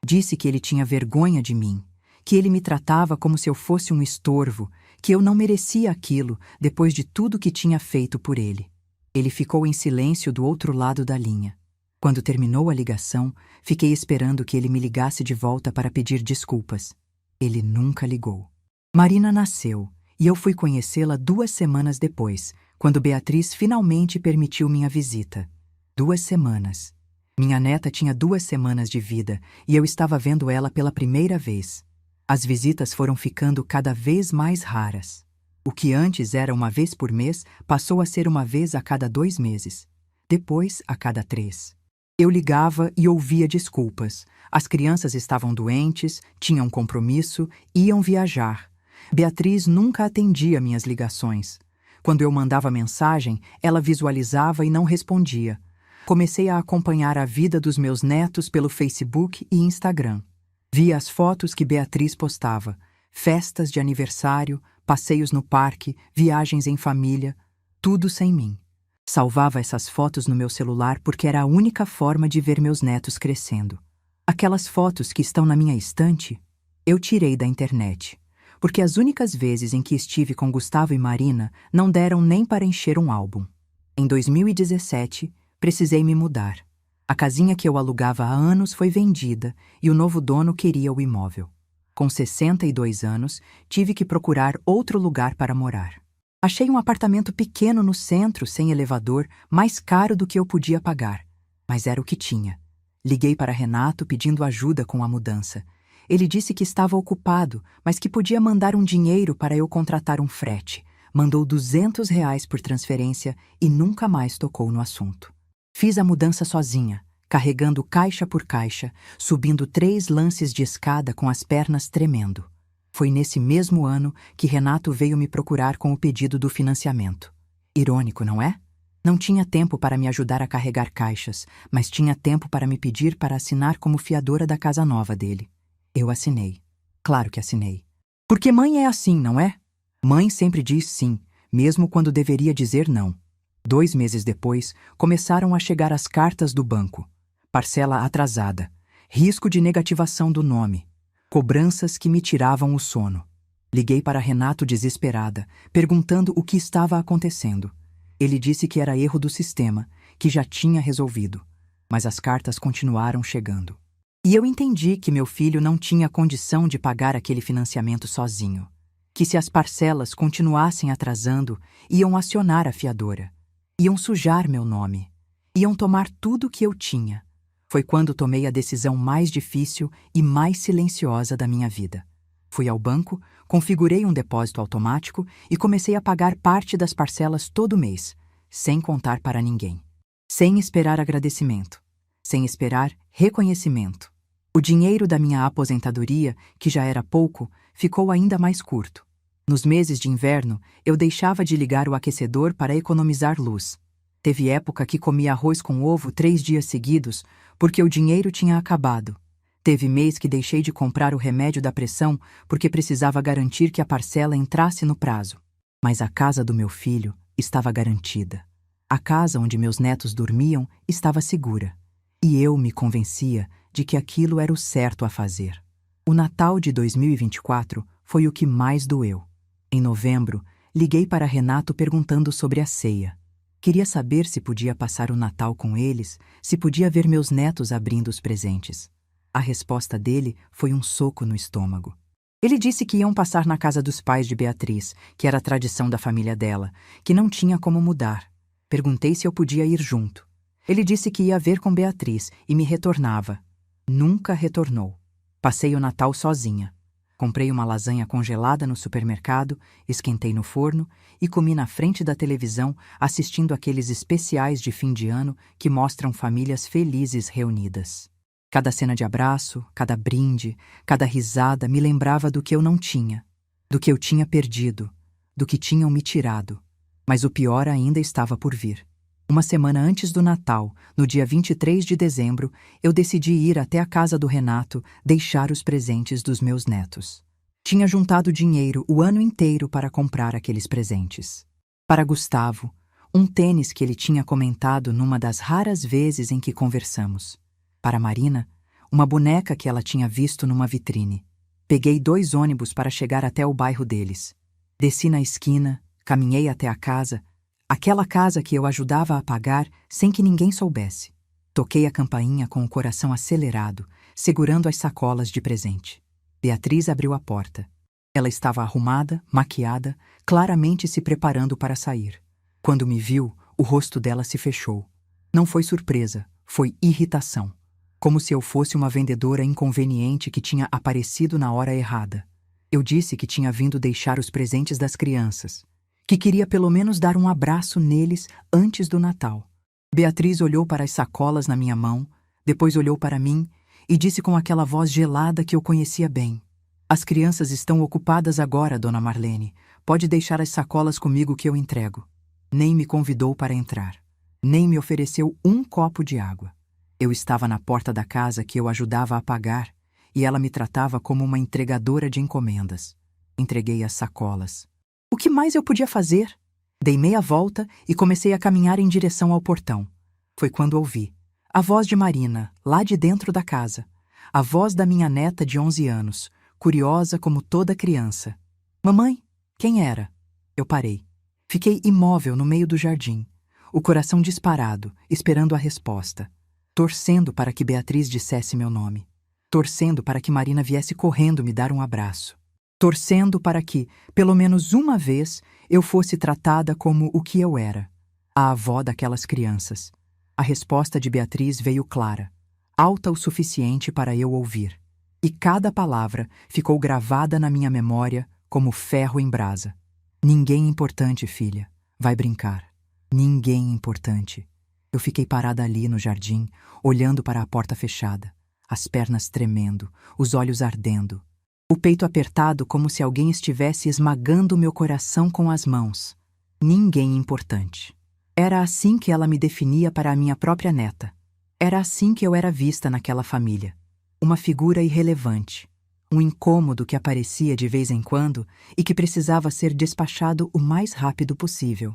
Disse que ele tinha vergonha de mim, que ele me tratava como se eu fosse um estorvo, que eu não merecia aquilo depois de tudo que tinha feito por ele. Ele ficou em silêncio do outro lado da linha. Quando terminou a ligação, fiquei esperando que ele me ligasse de volta para pedir desculpas. Ele nunca ligou. Marina nasceu e eu fui conhecê-la 2 semanas depois, quando Beatriz finalmente permitiu minha visita. 2 semanas. Minha neta tinha 2 semanas de vida e eu estava vendo ela pela primeira vez. As visitas foram ficando cada vez mais raras. O que antes era uma vez por mês passou a ser uma vez a cada 2 meses. Depois, a cada 3. Eu ligava e ouvia desculpas. As crianças estavam doentes, tinham compromisso, iam viajar. Beatriz nunca atendia minhas ligações. Quando eu mandava mensagem, ela visualizava e não respondia. Comecei a acompanhar a vida dos meus netos pelo Facebook e Instagram. Via as fotos que Beatriz postava, festas de aniversário, passeios no parque, viagens em família, tudo sem mim. Salvava essas fotos no meu celular porque era a única forma de ver meus netos crescendo. Aquelas fotos que estão na minha estante, eu tirei da internet, porque as únicas vezes em que estive com Gustavo e Marina não deram nem para encher um álbum. Em 2017, precisei me mudar. A casinha que eu alugava há anos foi vendida e o novo dono queria o imóvel. Com 62 anos, tive que procurar outro lugar para morar. Achei um apartamento pequeno no centro, sem elevador, mais caro do que eu podia pagar. Mas era o que tinha. Liguei para Renato pedindo ajuda com a mudança. Ele disse que estava ocupado, mas que podia mandar um dinheiro para eu contratar um frete. Mandou R$ 200 por transferência e nunca mais tocou no assunto. Fiz a mudança sozinha, carregando caixa por caixa, subindo 3 lances de escada com as pernas tremendo. Foi nesse mesmo ano que Renato veio me procurar com o pedido do financiamento. Irônico, não é? Não tinha tempo para me ajudar a carregar caixas, mas tinha tempo para me pedir para assinar como fiadora da casa nova dele. Eu assinei. Claro que assinei. Porque mãe é assim, não é? Mãe sempre diz sim, mesmo quando deveria dizer não. 2 meses depois, começaram a chegar as cartas do banco. Parcela atrasada, risco de negativação do nome, cobranças que me tiravam o sono. Liguei para Renato desesperada, perguntando o que estava acontecendo. Ele disse que era erro do sistema, que já tinha resolvido. Mas as cartas continuaram chegando. E eu entendi que meu filho não tinha condição de pagar aquele financiamento sozinho. Que se as parcelas continuassem atrasando, iam acionar a fiadora. Iam sujar meu nome. Iam tomar tudo que eu tinha. Foi quando tomei a decisão mais difícil e mais silenciosa da minha vida. Fui ao banco, configurei um depósito automático e comecei a pagar parte das parcelas todo mês, sem contar para ninguém. Sem esperar agradecimento. Sem esperar reconhecimento. O dinheiro da minha aposentadoria, que já era pouco, ficou ainda mais curto. Nos meses de inverno, eu deixava de ligar o aquecedor para economizar luz. Teve época que comia arroz com ovo 3 dias seguidos, porque o dinheiro tinha acabado. Teve mês que deixei de comprar o remédio da pressão porque precisava garantir que a parcela entrasse no prazo. Mas a casa do meu filho estava garantida. A casa onde meus netos dormiam estava segura. E eu me convencia de que aquilo era o certo a fazer. O Natal de 2024 foi o que mais doeu. Em novembro, liguei para Renato perguntando sobre a ceia. Queria saber se podia passar o Natal com eles, se podia ver meus netos abrindo os presentes. A resposta dele foi um soco no estômago. Ele disse que iam passar na casa dos pais de Beatriz, que era a tradição da família dela, que não tinha como mudar. Perguntei se eu podia ir junto. Ele disse que ia ver com Beatriz e me retornava. Nunca retornou. Passei o Natal sozinha. Comprei uma lasanha congelada no supermercado, esquentei no forno e comi na frente da televisão assistindo aqueles especiais de fim de ano que mostram famílias felizes reunidas. Cada cena de abraço, cada brinde, cada risada me lembrava do que eu não tinha, do que eu tinha perdido, do que tinham me tirado. Mas o pior ainda estava por vir. Uma semana antes do Natal, no dia 23 de dezembro, eu decidi ir até a casa do Renato deixar os presentes dos meus netos. Tinha juntado dinheiro o ano inteiro para comprar aqueles presentes. Para Gustavo, um tênis que ele tinha comentado numa das raras vezes em que conversamos. Para Marina, uma boneca que ela tinha visto numa vitrine. Peguei 2 ônibus para chegar até o bairro deles. Desci na esquina, caminhei até a casa, aquela casa que eu ajudava a pagar sem que ninguém soubesse. Toquei a campainha com o coração acelerado, segurando as sacolas de presente. Beatriz abriu a porta. Ela estava arrumada, maquiada, claramente se preparando para sair. Quando me viu, o rosto dela se fechou. Não foi surpresa, foi irritação. Como se eu fosse uma vendedora inconveniente que tinha aparecido na hora errada. Eu disse que tinha vindo deixar os presentes das crianças, que queria pelo menos dar um abraço neles antes do Natal. Beatriz olhou para as sacolas na minha mão, depois olhou para mim e disse com aquela voz gelada que eu conhecia bem: "As crianças estão ocupadas agora, dona Marlene. Pode deixar as sacolas comigo que eu entrego." Nem me convidou para entrar. Nem me ofereceu um copo de água. Eu estava na porta da casa que eu ajudava a pagar e ela me tratava como uma entregadora de encomendas. Entreguei as sacolas. O que mais eu podia fazer? Dei meia volta e comecei a caminhar em direção ao portão. Foi quando ouvi a voz de Marina, lá de dentro da casa. A voz da minha neta de 11 anos, curiosa como toda criança. "Mamãe, quem era?" Eu parei. Fiquei imóvel no meio do jardim, o coração disparado, esperando a resposta. Torcendo para que Beatriz dissesse meu nome. Torcendo para que Marina viesse correndo me dar um abraço. Torcendo para que, pelo menos uma vez, eu fosse tratada como o que eu era, a avó daquelas crianças. A resposta de Beatriz veio clara, alta o suficiente para eu ouvir. E cada palavra ficou gravada na minha memória como ferro em brasa. "Ninguém importante, filha. Vai brincar. Ninguém importante." Eu fiquei parada ali no jardim, olhando para a porta fechada, as pernas tremendo, os olhos ardendo, o peito apertado como se alguém estivesse esmagando meu coração com as mãos. Ninguém importante. Era assim que ela me definia para a minha própria neta. Era assim que eu era vista naquela família. Uma figura irrelevante. Um incômodo que aparecia de vez em quando e que precisava ser despachado o mais rápido possível.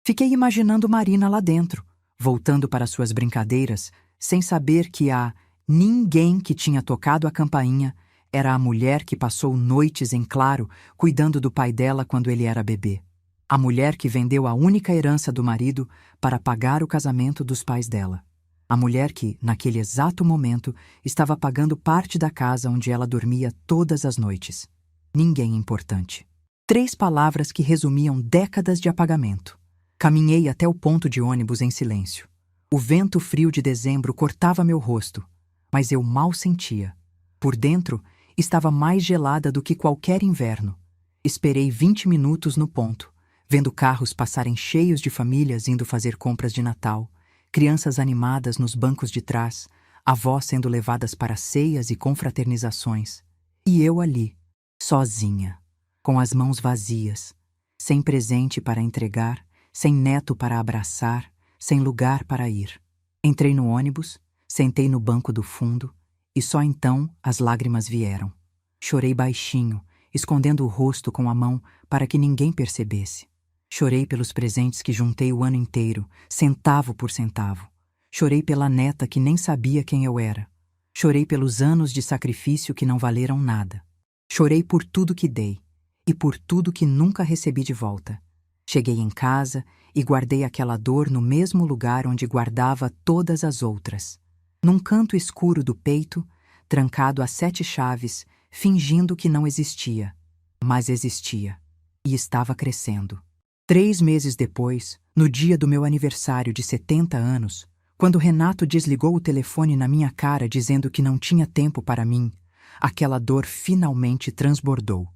Fiquei imaginando Marina lá dentro, voltando para suas brincadeiras, sem saber que a ninguém que tinha tocado a campainha era a mulher que passou noites em claro cuidando do pai dela quando ele era bebê. A mulher que vendeu a única herança do marido para pagar o casamento dos pais dela. A mulher que, naquele exato momento, estava pagando parte da casa onde ela dormia todas as noites. Ninguém importante. 3 palavras que resumiam décadas de apagamento. Caminhei até o ponto de ônibus em silêncio. O vento frio de dezembro cortava meu rosto, mas eu mal sentia. Por dentro, estava mais gelada do que qualquer inverno. Esperei 20 minutos no ponto, vendo carros passarem cheios de famílias indo fazer compras de Natal, crianças animadas nos bancos de trás, avós sendo levadas para ceias e confraternizações. E eu ali, sozinha, com as mãos vazias, sem presente para entregar, sem neto para abraçar, sem lugar para ir. Entrei no ônibus, sentei no banco do fundo, E só então as lágrimas vieram. Chorei baixinho, escondendo o rosto com a mão para que ninguém percebesse. Chorei pelos presentes que juntei o ano inteiro, centavo por centavo. Chorei pela neta que nem sabia quem eu era. Chorei pelos anos de sacrifício que não valeram nada. Chorei por tudo que dei e por tudo que nunca recebi de volta. Cheguei em casa e guardei aquela dor no mesmo lugar onde guardava todas as outras. Num canto escuro do peito, trancado a 7 chaves, fingindo que não existia. Mas existia. E estava crescendo. 3 meses depois, no dia do meu aniversário de 70 anos, quando Renato desligou o telefone na minha cara dizendo que não tinha tempo para mim, aquela dor finalmente transbordou.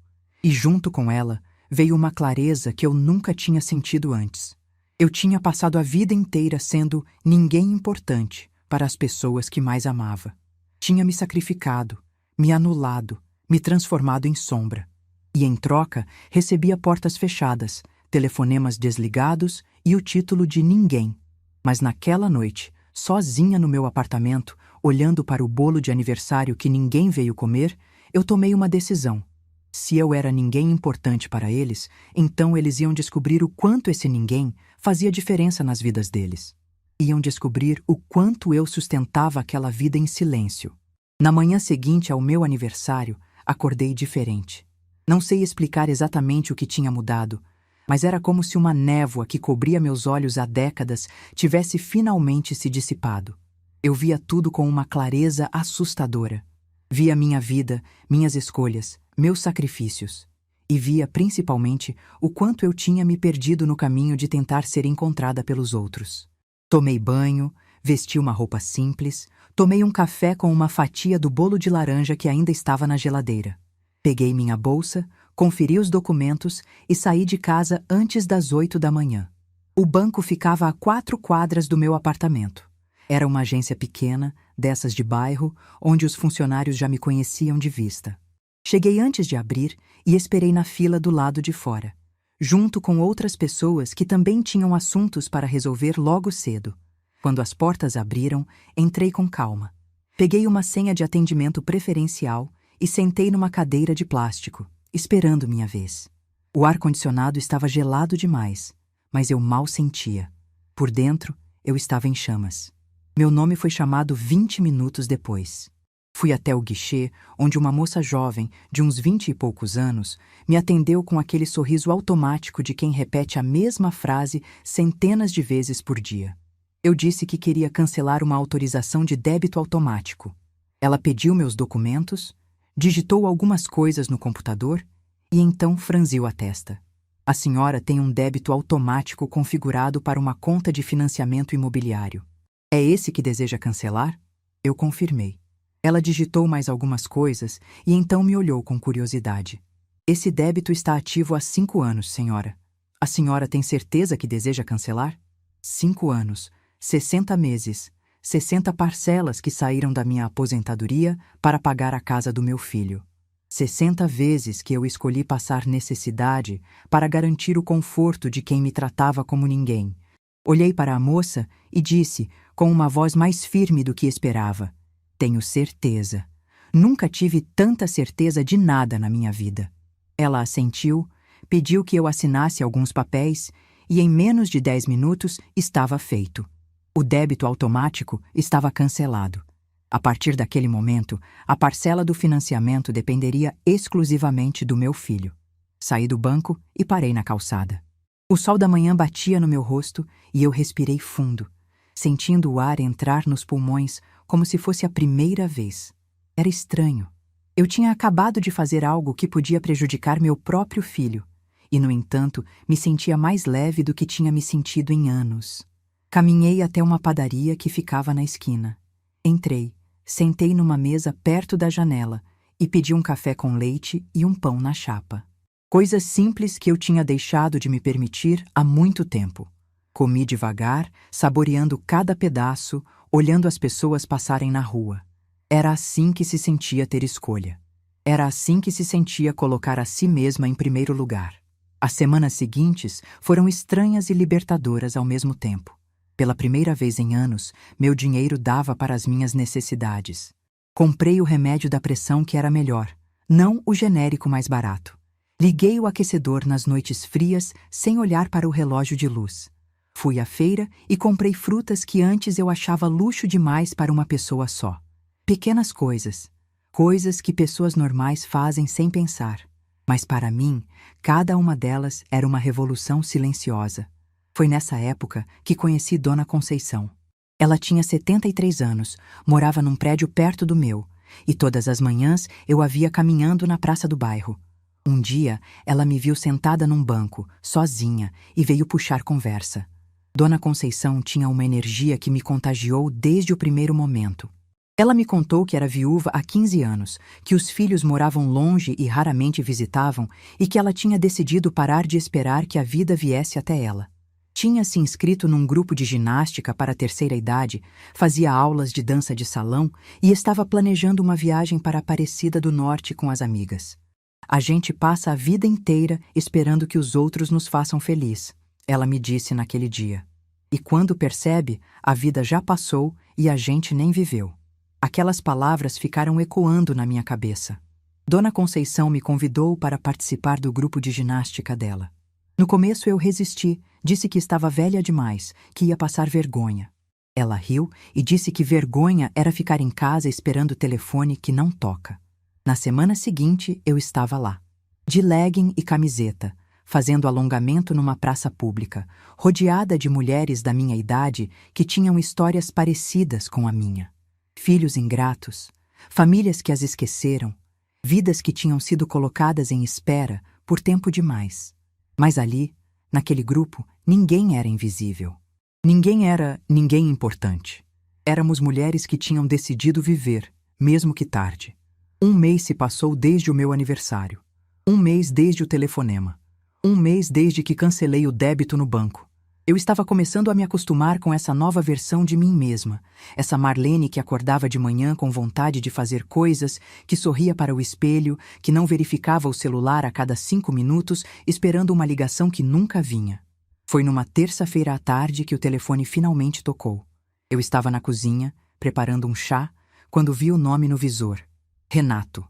E junto com ela, veio uma clareza que eu nunca tinha sentido antes. Eu tinha passado a vida inteira sendo ninguém importante para as pessoas que mais amava. Tinha me sacrificado, me anulado, me transformado em sombra. E em troca, recebia portas fechadas, telefonemas desligados e o título de ninguém. Mas naquela noite, sozinha no meu apartamento, olhando para o bolo de aniversário que ninguém veio comer, eu tomei uma decisão. Se eu era ninguém importante para eles, então eles iam descobrir o quanto esse ninguém fazia diferença nas vidas deles. Iam descobrir o quanto eu sustentava aquela vida em silêncio. Na manhã seguinte ao meu aniversário, acordei diferente. Não sei explicar exatamente o que tinha mudado, mas era como se uma névoa que cobria meus olhos há décadas tivesse finalmente se dissipado. Eu via tudo com uma clareza assustadora. Via minha vida, minhas escolhas, meus sacrifícios. E via, principalmente, o quanto eu tinha me perdido no caminho de tentar ser encontrada pelos outros. Tomei banho, vesti uma roupa simples, tomei um café com uma fatia do bolo de laranja que ainda estava na geladeira. Peguei minha bolsa, conferi os documentos e saí de casa antes das 8 da manhã. O banco ficava a 4 quadras do meu apartamento. Era uma agência pequena, dessas de bairro, onde os funcionários já me conheciam de vista. Cheguei antes de abrir e esperei na fila do lado de fora, junto com outras pessoas que também tinham assuntos para resolver logo cedo. Quando as portas abriram, entrei com calma. Peguei uma senha de atendimento preferencial e sentei numa cadeira de plástico, esperando minha vez. O ar-condicionado estava gelado demais, mas eu mal sentia. Por dentro, eu estava em chamas. Meu nome foi chamado 20 minutos depois. Fui até o guichê, onde uma moça jovem, de uns 20 e poucos anos, me atendeu com aquele sorriso automático de quem repete a mesma frase centenas de vezes por dia. Eu disse que queria cancelar uma autorização de débito automático. Ela pediu meus documentos, digitou algumas coisas no computador e então franziu a testa. A senhora tem um débito automático configurado para uma conta de financiamento imobiliário. É esse que deseja cancelar? Eu confirmei. Ela digitou mais algumas coisas e então me olhou com curiosidade. Esse débito está ativo há 5 anos, senhora. A senhora tem certeza que deseja cancelar? 5 anos, 60 meses, 60 parcelas que saíram da minha aposentadoria para pagar a casa do meu filho. 60 vezes que eu escolhi passar necessidade para garantir o conforto de quem me tratava como ninguém. Olhei para a moça e disse, com uma voz mais firme do que esperava: tenho certeza. Nunca tive tanta certeza de nada na minha vida. Ela assentiu, pediu que eu assinasse alguns papéis e em menos de 10 minutos estava feito. O débito automático estava cancelado. A partir daquele momento, a parcela do financiamento dependeria exclusivamente do meu filho. Saí do banco e parei na calçada. O sol da manhã batia no meu rosto e eu respirei fundo, sentindo o ar entrar nos pulmões como se fosse a primeira vez. Era estranho. Eu tinha acabado de fazer algo que podia prejudicar meu próprio filho, e, no entanto, me sentia mais leve do que tinha me sentido em anos. Caminhei até uma padaria que ficava na esquina. Entrei, sentei numa mesa perto da janela e pedi um café com leite e um pão na chapa. Coisas simples que eu tinha deixado de me permitir há muito tempo. Comi devagar, saboreando cada pedaço, olhando as pessoas passarem na rua. Era assim que se sentia ter escolha. Era assim que se sentia colocar a si mesma em primeiro lugar. As semanas seguintes foram estranhas e libertadoras ao mesmo tempo. Pela primeira vez em anos, meu dinheiro dava para as minhas necessidades. Comprei o remédio da pressão que era melhor, não o genérico mais barato. Liguei o aquecedor nas noites frias sem olhar para o relógio de luz. Fui à feira e comprei frutas que antes eu achava luxo demais para uma pessoa só. Pequenas coisas. Coisas que pessoas normais fazem sem pensar. Mas para mim, cada uma delas era uma revolução silenciosa. Foi nessa época que conheci Dona Conceição. Ela tinha 73 anos, morava num prédio perto do meu, e todas as manhãs eu a via caminhando na praça do bairro. Um dia, ela me viu sentada num banco, sozinha, e veio puxar conversa. Dona Conceição tinha uma energia que me contagiou desde o primeiro momento. Ela me contou que era viúva há 15 anos, que os filhos moravam longe e raramente visitavam, e que ela tinha decidido parar de esperar que a vida viesse até ela. Tinha se inscrito num grupo de ginástica para a terceira idade, fazia aulas de dança de salão e estava planejando uma viagem para Aparecida do Norte com as amigas. A gente passa a vida inteira esperando que os outros nos façam feliz, ela me disse naquele dia. E quando percebe, a vida já passou e a gente nem viveu. Aquelas palavras ficaram ecoando na minha cabeça. Dona Conceição me convidou para participar do grupo de ginástica dela. No começo eu resisti, disse que estava velha demais, que ia passar vergonha. Ela riu e disse que vergonha era ficar em casa esperando o telefone que não toca. Na semana seguinte eu estava lá, de legging e camiseta, fazendo alongamento numa praça pública, rodeada de mulheres da minha idade que tinham histórias parecidas com a minha. Filhos ingratos, famílias que as esqueceram, vidas que tinham sido colocadas em espera por tempo demais. Mas ali, naquele grupo, ninguém era invisível. Ninguém era ninguém importante. Éramos mulheres que tinham decidido viver, mesmo que tarde. Um mês se passou desde o meu aniversário. Um mês desde o telefonema. Um mês desde que cancelei o débito no banco. Eu estava começando a me acostumar com essa nova versão de mim mesma, essa Marlene que acordava de manhã com vontade de fazer coisas, que sorria para o espelho, que não verificava o celular a cada 5 minutos, esperando uma ligação que nunca vinha. Foi numa terça-feira à tarde que o telefone finalmente tocou. Eu estava na cozinha, preparando um chá, quando vi o nome no visor. Renato.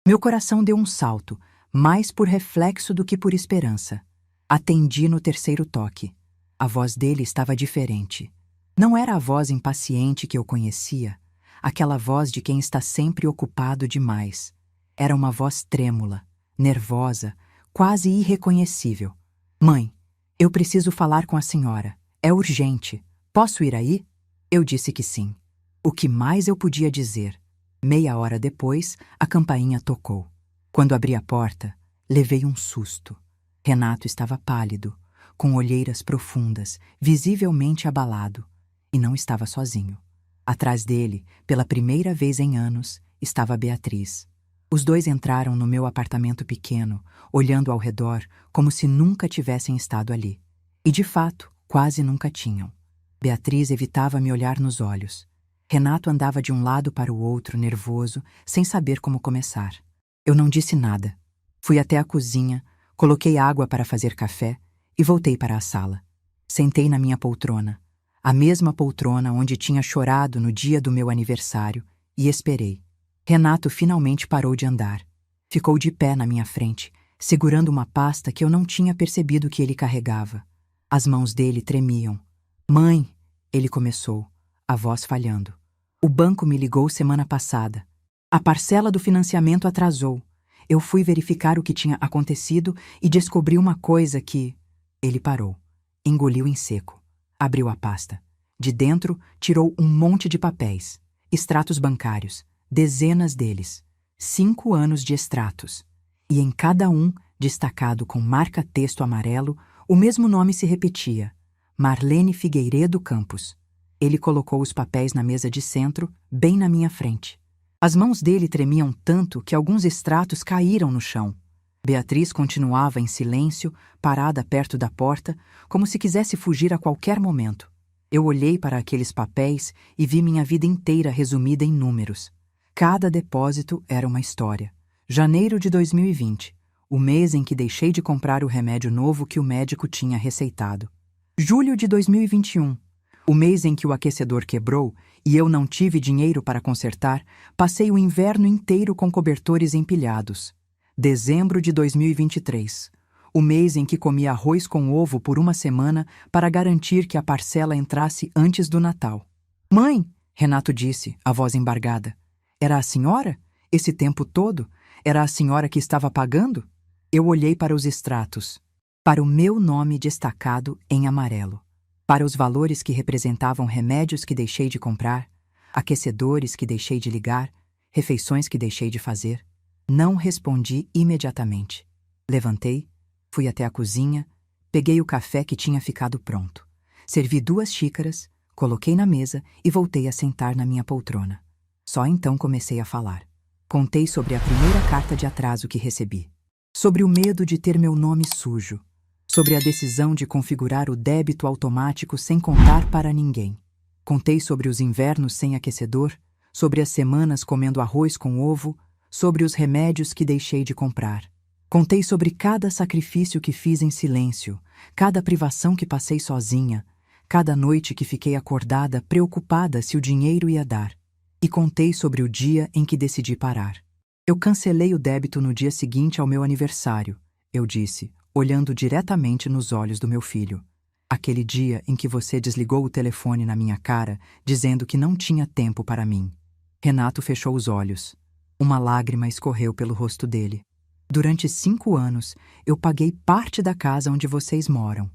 Meu coração deu um salto, mais por reflexo do que por esperança. Atendi no terceiro toque. A voz dele estava diferente. Não era a voz impaciente que eu conhecia, aquela voz de quem está sempre ocupado demais. Era uma voz trêmula, nervosa, quase irreconhecível. Mãe, eu preciso falar com a senhora. É urgente. Posso ir aí? Eu disse que sim. O que mais eu podia dizer? Meia hora depois, a campainha tocou. Quando abri a porta, levei um susto. Renato estava pálido, com olheiras profundas, visivelmente abalado, e não estava sozinho. Atrás dele, pela primeira vez em anos, estava Beatriz. Os dois entraram no meu apartamento pequeno, olhando ao redor como se nunca tivessem estado ali. E, de fato, quase nunca tinham. Beatriz evitava me olhar nos olhos. Renato andava de um lado para o outro, nervoso, sem saber como começar. Eu não disse nada. Fui até a cozinha, coloquei água para fazer café e voltei para a sala. Sentei na minha poltrona, a mesma poltrona onde tinha chorado no dia do meu aniversário, e esperei. Renato finalmente parou de andar. Ficou de pé na minha frente, segurando uma pasta que eu não tinha percebido que ele carregava. As mãos dele tremiam. Mãe, ele começou, a voz falhando. O banco me ligou semana passada. A parcela do financiamento atrasou. Eu fui verificar o que tinha acontecido e descobri uma coisa que... Ele parou, engoliu em seco, abriu a pasta. De dentro, tirou um monte de papéis, extratos bancários, dezenas deles, 5 anos de extratos. E em cada um, destacado com marca-texto amarelo, o mesmo nome se repetia, Marlene Figueiredo Campos. Ele colocou os papéis na mesa de centro, bem na minha frente. As mãos dele tremiam tanto que alguns extratos caíram no chão. Beatriz continuava em silêncio, parada perto da porta, como se quisesse fugir a qualquer momento. Eu olhei para aqueles papéis e vi minha vida inteira resumida em números. Cada depósito era uma história. Janeiro de 2020, o mês em que deixei de comprar o remédio novo que o médico tinha receitado. Julho de 2021, O mês em que o aquecedor quebrou e eu não tive dinheiro para consertar, passei o inverno inteiro com cobertores empilhados. Dezembro de 2023. O mês em que comi arroz com ovo por uma semana para garantir que a parcela entrasse antes do Natal. Mãe, Renato disse, a voz embargada. Era a senhora? Esse tempo todo? Era a senhora que estava pagando? Eu olhei para os extratos. Para o meu nome destacado em amarelo. Para os valores que representavam remédios que deixei de comprar, aquecedores que deixei de ligar, refeições que deixei de fazer. Não respondi imediatamente. Levantei, fui até a cozinha, peguei o café que tinha ficado pronto. Servi 2 xícaras, coloquei na mesa e voltei a sentar na minha poltrona. Só então comecei a falar. Contei sobre a primeira carta de atraso que recebi. Sobre o medo de ter meu nome sujo. Sobre a decisão de configurar o débito automático sem contar para ninguém. Contei sobre os invernos sem aquecedor, sobre as semanas comendo arroz com ovo, sobre os remédios que deixei de comprar. Contei sobre cada sacrifício que fiz em silêncio, cada privação que passei sozinha, cada noite que fiquei acordada preocupada se o dinheiro ia dar. E contei sobre o dia em que decidi parar. Eu cancelei o débito no dia seguinte ao meu aniversário, eu disse, olhando diretamente nos olhos do meu filho. Aquele dia em que você desligou o telefone na minha cara, dizendo que não tinha tempo para mim. Renato fechou os olhos. Uma lágrima escorreu pelo rosto dele. Durante 5 anos, eu paguei parte da casa onde vocês moram.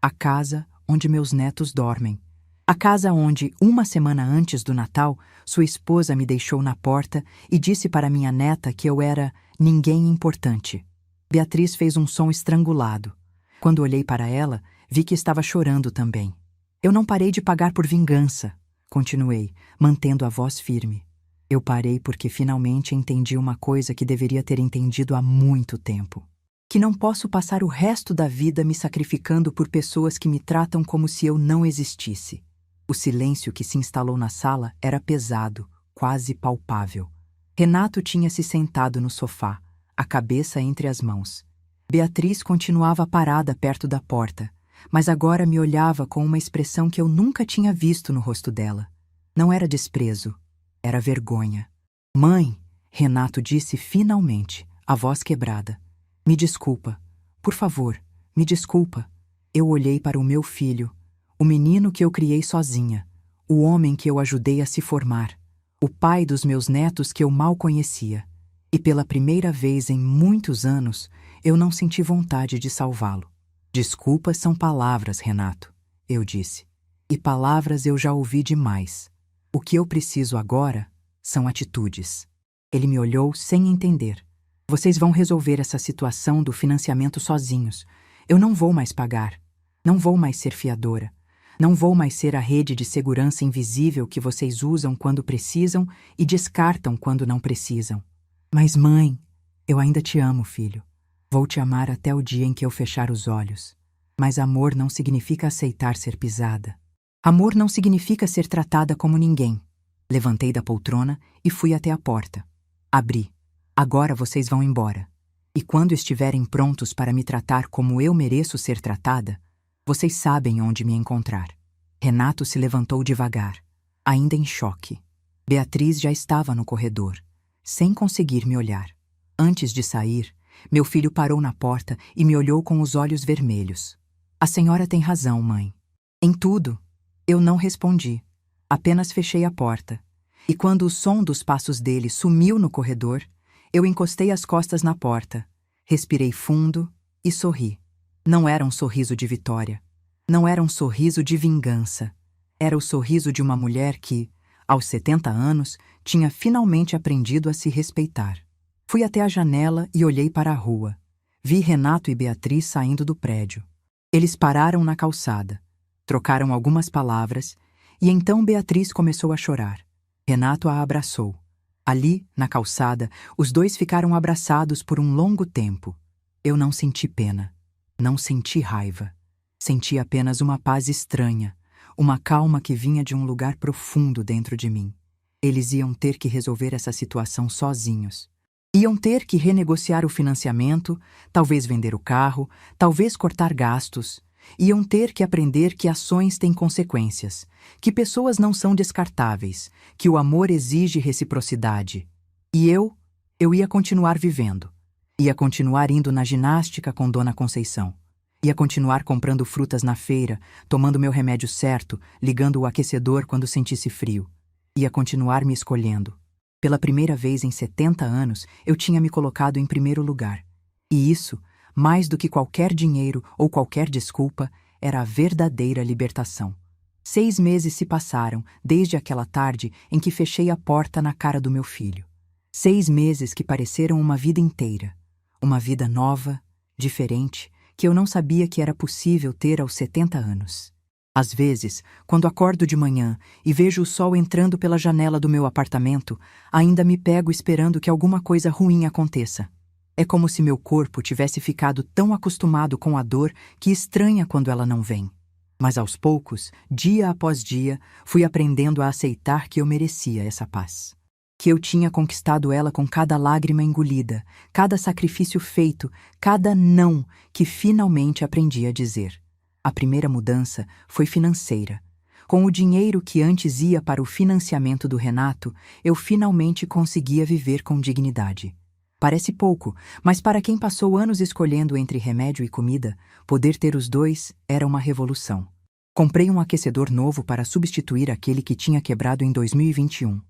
A casa onde meus netos dormem. A casa onde, uma semana antes do Natal, sua esposa me deixou na porta e disse para minha neta que eu era ninguém importante. Beatriz fez um som estrangulado. Quando olhei para ela, vi que estava chorando também. Eu não parei de pagar por vingança, continuei, mantendo a voz firme. Eu parei porque finalmente entendi uma coisa que deveria ter entendido há muito tempo. Que não posso passar o resto da vida me sacrificando por pessoas que me tratam como se eu não existisse. O silêncio que se instalou na sala era pesado, quase palpável. Renato tinha se sentado no sofá, a cabeça entre as mãos. Beatriz continuava parada perto da porta, mas agora me olhava com uma expressão que eu nunca tinha visto no rosto dela. Não era desprezo, era vergonha. Mãe, Renato disse finalmente, a voz quebrada. Me desculpa. Por favor, me desculpa. Eu olhei para o meu filho, o menino que eu criei sozinha, o homem que eu ajudei a se formar, o pai dos meus netos que eu mal conhecia. E pela primeira vez em muitos anos, eu não senti vontade de salvá-lo. Desculpas são palavras, Renato, eu disse. E palavras eu já ouvi demais. O que eu preciso agora são atitudes. Ele me olhou sem entender. Vocês vão resolver essa situação do financiamento sozinhos. Eu não vou mais pagar. Não vou mais ser fiadora. Não vou mais ser a rede de segurança invisível que vocês usam quando precisam e descartam quando não precisam. Mas, mãe, eu ainda te amo, filho. Vou te amar até o dia em que eu fechar os olhos. Mas amor não significa aceitar ser pisada. Amor não significa ser tratada como ninguém. Levantei da poltrona e fui até a porta. Abri. Agora vocês vão embora. E quando estiverem prontos para me tratar como eu mereço ser tratada, vocês sabem onde me encontrar. Renato se levantou devagar, ainda em choque. Beatriz já estava no corredor, sem conseguir me olhar. Antes de sair, meu filho parou na porta e me olhou com os olhos vermelhos. A senhora tem razão, mãe. Em tudo. Eu não respondi. Apenas fechei a porta. E quando o som dos passos dele sumiu no corredor, eu encostei as costas na porta, respirei fundo e sorri. Não era um sorriso de vitória. Não era um sorriso de vingança. Era o sorriso de uma mulher que, aos 70 anos, tinha finalmente aprendido a se respeitar. Fui até a janela e olhei para a rua. Vi Renato e Beatriz saindo do prédio. Eles pararam na calçada, trocaram algumas palavras e então Beatriz começou a chorar. Renato a abraçou. Ali, na calçada, os dois ficaram abraçados por um longo tempo. Eu não senti pena. Não senti raiva. Senti apenas uma paz estranha, uma calma que vinha de um lugar profundo dentro de mim. Eles iam ter que resolver essa situação sozinhos. Iam ter que renegociar o financiamento, talvez vender o carro, talvez cortar gastos. Iam ter que aprender que ações têm consequências, que pessoas não são descartáveis, que o amor exige reciprocidade. E eu ia continuar vivendo. Ia continuar indo na ginástica com Dona Conceição. Ia continuar comprando frutas na feira, tomando meu remédio certo, ligando o aquecedor quando sentisse frio. Ia continuar me escolhendo. Pela primeira vez em 70 anos, eu tinha me colocado em primeiro lugar. E isso, mais do que qualquer dinheiro ou qualquer desculpa, era a verdadeira libertação. 6 meses se passaram desde aquela tarde em que fechei a porta na cara do meu filho. 6 meses que pareceram uma vida inteira. Uma vida nova, diferente, que eu não sabia que era possível ter aos 70 anos. Às vezes, quando acordo de manhã e vejo o sol entrando pela janela do meu apartamento, ainda me pego esperando que alguma coisa ruim aconteça. É como se meu corpo tivesse ficado tão acostumado com a dor que estranha quando ela não vem. Mas aos poucos, dia após dia, fui aprendendo a aceitar que eu merecia essa paz. Que eu tinha conquistado ela com cada lágrima engolida, cada sacrifício feito, cada não que finalmente aprendi a dizer. A primeira mudança foi financeira. Com o dinheiro que antes ia para o financiamento do Renato, eu finalmente conseguia viver com dignidade. Parece pouco, mas para quem passou anos escolhendo entre remédio e comida, poder ter os dois era uma revolução. Comprei um aquecedor novo para substituir aquele que tinha quebrado em 2021.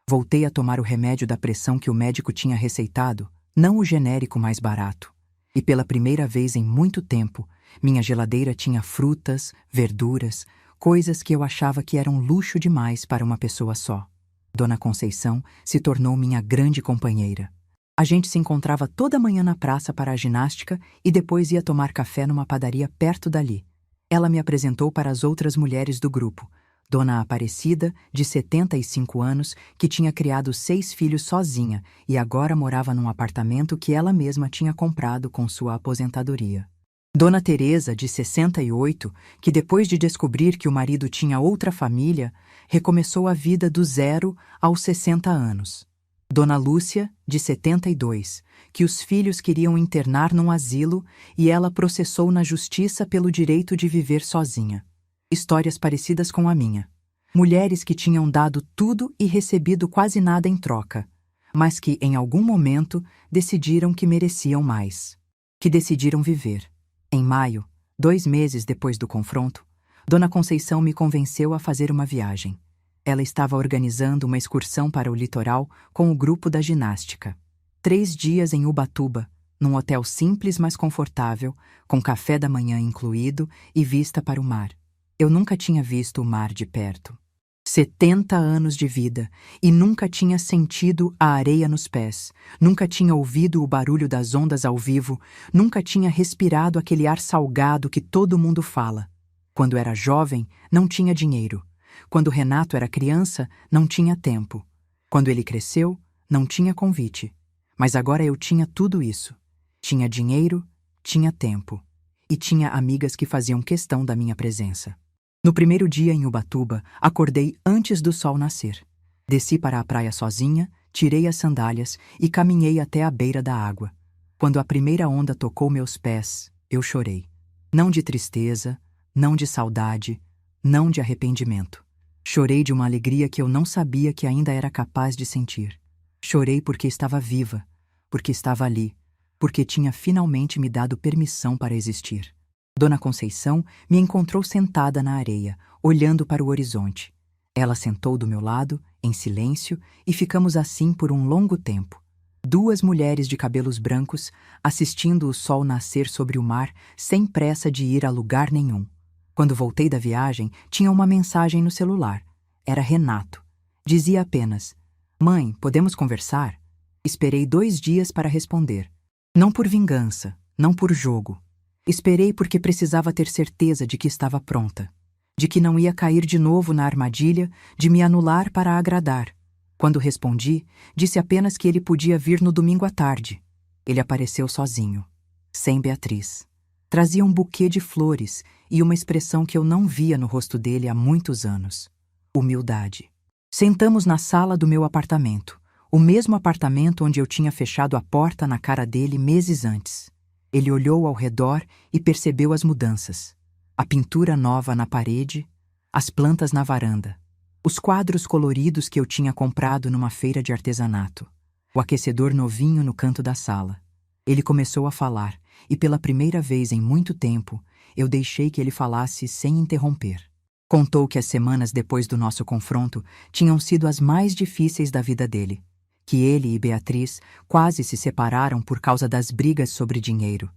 Voltei a tomar o remédio da pressão que o médico tinha receitado, não o genérico mais barato. E pela primeira vez em muito tempo, minha geladeira tinha frutas, verduras, coisas que eu achava que eram luxo demais para uma pessoa só. Dona Conceição se tornou minha grande companheira. A gente se encontrava toda manhã na praça para a ginástica e depois ia tomar café numa padaria perto dali. Ela me apresentou para as outras mulheres do grupo. Dona Aparecida, de 75 anos, que tinha criado 6 filhos sozinha e agora morava num apartamento que ela mesma tinha comprado com sua aposentadoria. Dona Teresa, de 68, que depois de descobrir que o marido tinha outra família, recomeçou a vida do 0 aos 60 anos. Dona Lúcia, de 72, que os filhos queriam internar num asilo e ela processou na justiça pelo direito de viver sozinha. Histórias parecidas com a minha. Mulheres que tinham dado tudo e recebido quase nada em troca, mas que, em algum momento, decidiram que mereciam mais. Que decidiram viver. Em maio, 2 meses depois do confronto, Dona Conceição me convenceu a fazer uma viagem. Ela estava organizando uma excursão para o litoral com o grupo da ginástica. 3 dias em Ubatuba, num hotel simples mas confortável, com café da manhã incluído e vista para o mar. Eu nunca tinha visto o mar de perto. 70 anos de vida e nunca tinha sentido a areia nos pés, nunca tinha ouvido o barulho das ondas ao vivo, nunca tinha respirado aquele ar salgado que todo mundo fala. Quando era jovem, não tinha dinheiro. Quando Renato era criança, não tinha tempo. Quando ele cresceu, não tinha convite. Mas agora eu tinha tudo isso. Tinha dinheiro, tinha tempo. E tinha amigas que faziam questão da minha presença. No primeiro dia em Ubatuba, acordei antes do sol nascer. Desci para a praia sozinha, tirei as sandálias e caminhei até a beira da água. Quando a primeira onda tocou meus pés, eu chorei. Não de tristeza, não de saudade, não de arrependimento. Chorei de uma alegria que eu não sabia que ainda era capaz de sentir. Chorei porque estava viva, porque estava ali, porque tinha finalmente me dado permissão para existir. Dona Conceição me encontrou sentada na areia, olhando para o horizonte. Ela sentou do meu lado, em silêncio, e ficamos assim por um longo tempo. 2 mulheres de cabelos brancos, assistindo o sol nascer sobre o mar, sem pressa de ir a lugar nenhum. Quando voltei da viagem, tinha uma mensagem no celular. Era Renato. Dizia apenas: "Mãe, podemos conversar?" Esperei 2 dias para responder. Não por vingança, não por jogo. Esperei porque precisava ter certeza de que estava pronta, de que não ia cair de novo na armadilha de me anular para agradar. Quando respondi, disse apenas que ele podia vir no domingo à tarde. Ele apareceu sozinho, sem Beatriz. Trazia um buquê de flores e uma expressão que eu não via no rosto dele há muitos anos: humildade. Sentamos na sala do meu apartamento, o mesmo apartamento onde eu tinha fechado a porta na cara dele meses antes. Ele olhou ao redor e percebeu as mudanças. A pintura nova na parede, as plantas na varanda, os quadros coloridos que eu tinha comprado numa feira de artesanato, o aquecedor novinho no canto da sala. Ele começou a falar, e pela primeira vez em muito tempo, eu deixei que ele falasse sem interromper. Contou que as semanas depois do nosso confronto tinham sido as mais difíceis da vida dele, que ele e Beatriz quase se separaram por causa das brigas sobre dinheiro,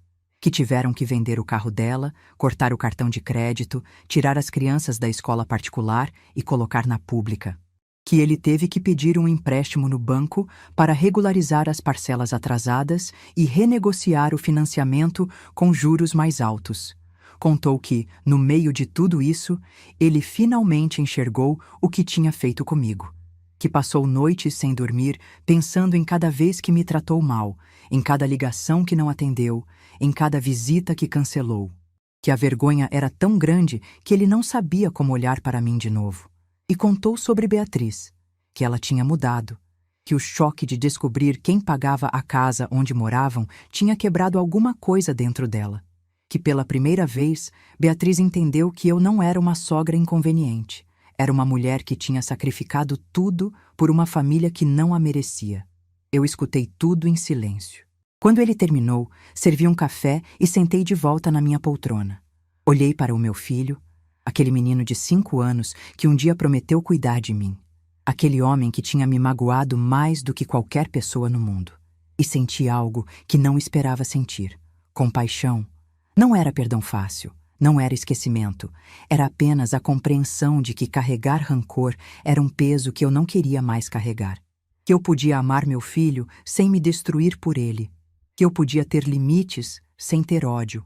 que tiveram que vender o carro dela, cortar o cartão de crédito, tirar as crianças da escola particular e colocar na pública, que ele teve que pedir um empréstimo no banco para regularizar as parcelas atrasadas e renegociar o financiamento com juros mais altos. Contou que, no meio de tudo isso, ele finalmente enxergou o que tinha feito comigo, que passou noites sem dormir pensando em cada vez que me tratou mal, em cada ligação que não atendeu, em cada visita que cancelou, que a vergonha era tão grande que ele não sabia como olhar para mim de novo. E contou sobre Beatriz, que ela tinha mudado, que o choque de descobrir quem pagava a casa onde moravam tinha quebrado alguma coisa dentro dela, que pela primeira vez Beatriz entendeu que eu não era uma sogra inconveniente, era uma mulher que tinha sacrificado tudo por uma família que não a merecia. Eu escutei tudo em silêncio. Quando ele terminou, servi um café e sentei de volta na minha poltrona. Olhei para o meu filho, aquele menino de 5 anos que um dia prometeu cuidar de mim, aquele homem que tinha me magoado mais do que qualquer pessoa no mundo, e senti algo que não esperava sentir: compaixão. Não era perdão fácil, não era esquecimento, era apenas a compreensão de que carregar rancor era um peso que eu não queria mais carregar, que eu podia amar meu filho sem me destruir por ele, que eu podia ter limites sem ter ódio.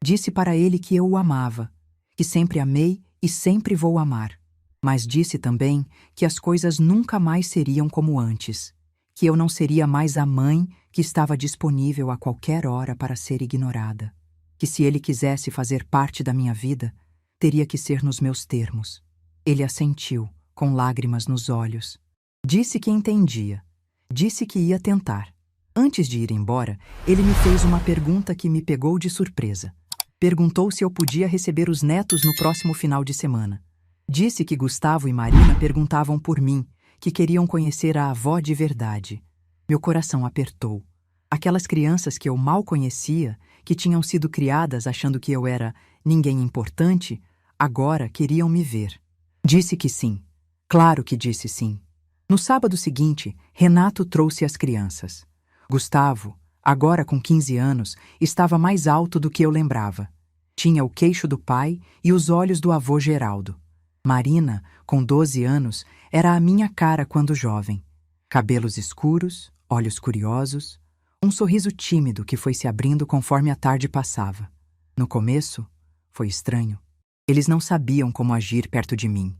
Disse para ele que eu o amava, que sempre amei e sempre vou amar, mas disse também que as coisas nunca mais seriam como antes, que eu não seria mais a mãe que estava disponível a qualquer hora para ser ignorada, que se ele quisesse fazer parte da minha vida, teria que ser nos meus termos. Ele assentiu, com lágrimas nos olhos. Disse que entendia. Disse que ia tentar. Antes de ir embora, ele me fez uma pergunta que me pegou de surpresa. Perguntou se eu podia receber os netos no próximo final de semana. Disse que Gustavo e Marina perguntavam por mim, que queriam conhecer a avó de verdade. Meu coração apertou. Aquelas crianças que eu mal conhecia, que tinham sido criadas achando que eu era ninguém importante, agora queriam me ver. Disse que sim. Claro que disse sim. No sábado seguinte, Renato trouxe as crianças. Gustavo, agora com 15 anos, estava mais alto do que eu lembrava. Tinha o queixo do pai e os olhos do avô Geraldo. Marina, com 12 anos, era a minha cara quando jovem. Cabelos escuros, olhos curiosos, um sorriso tímido que foi se abrindo conforme a tarde passava. No começo, foi estranho. Eles não sabiam como agir perto de mim,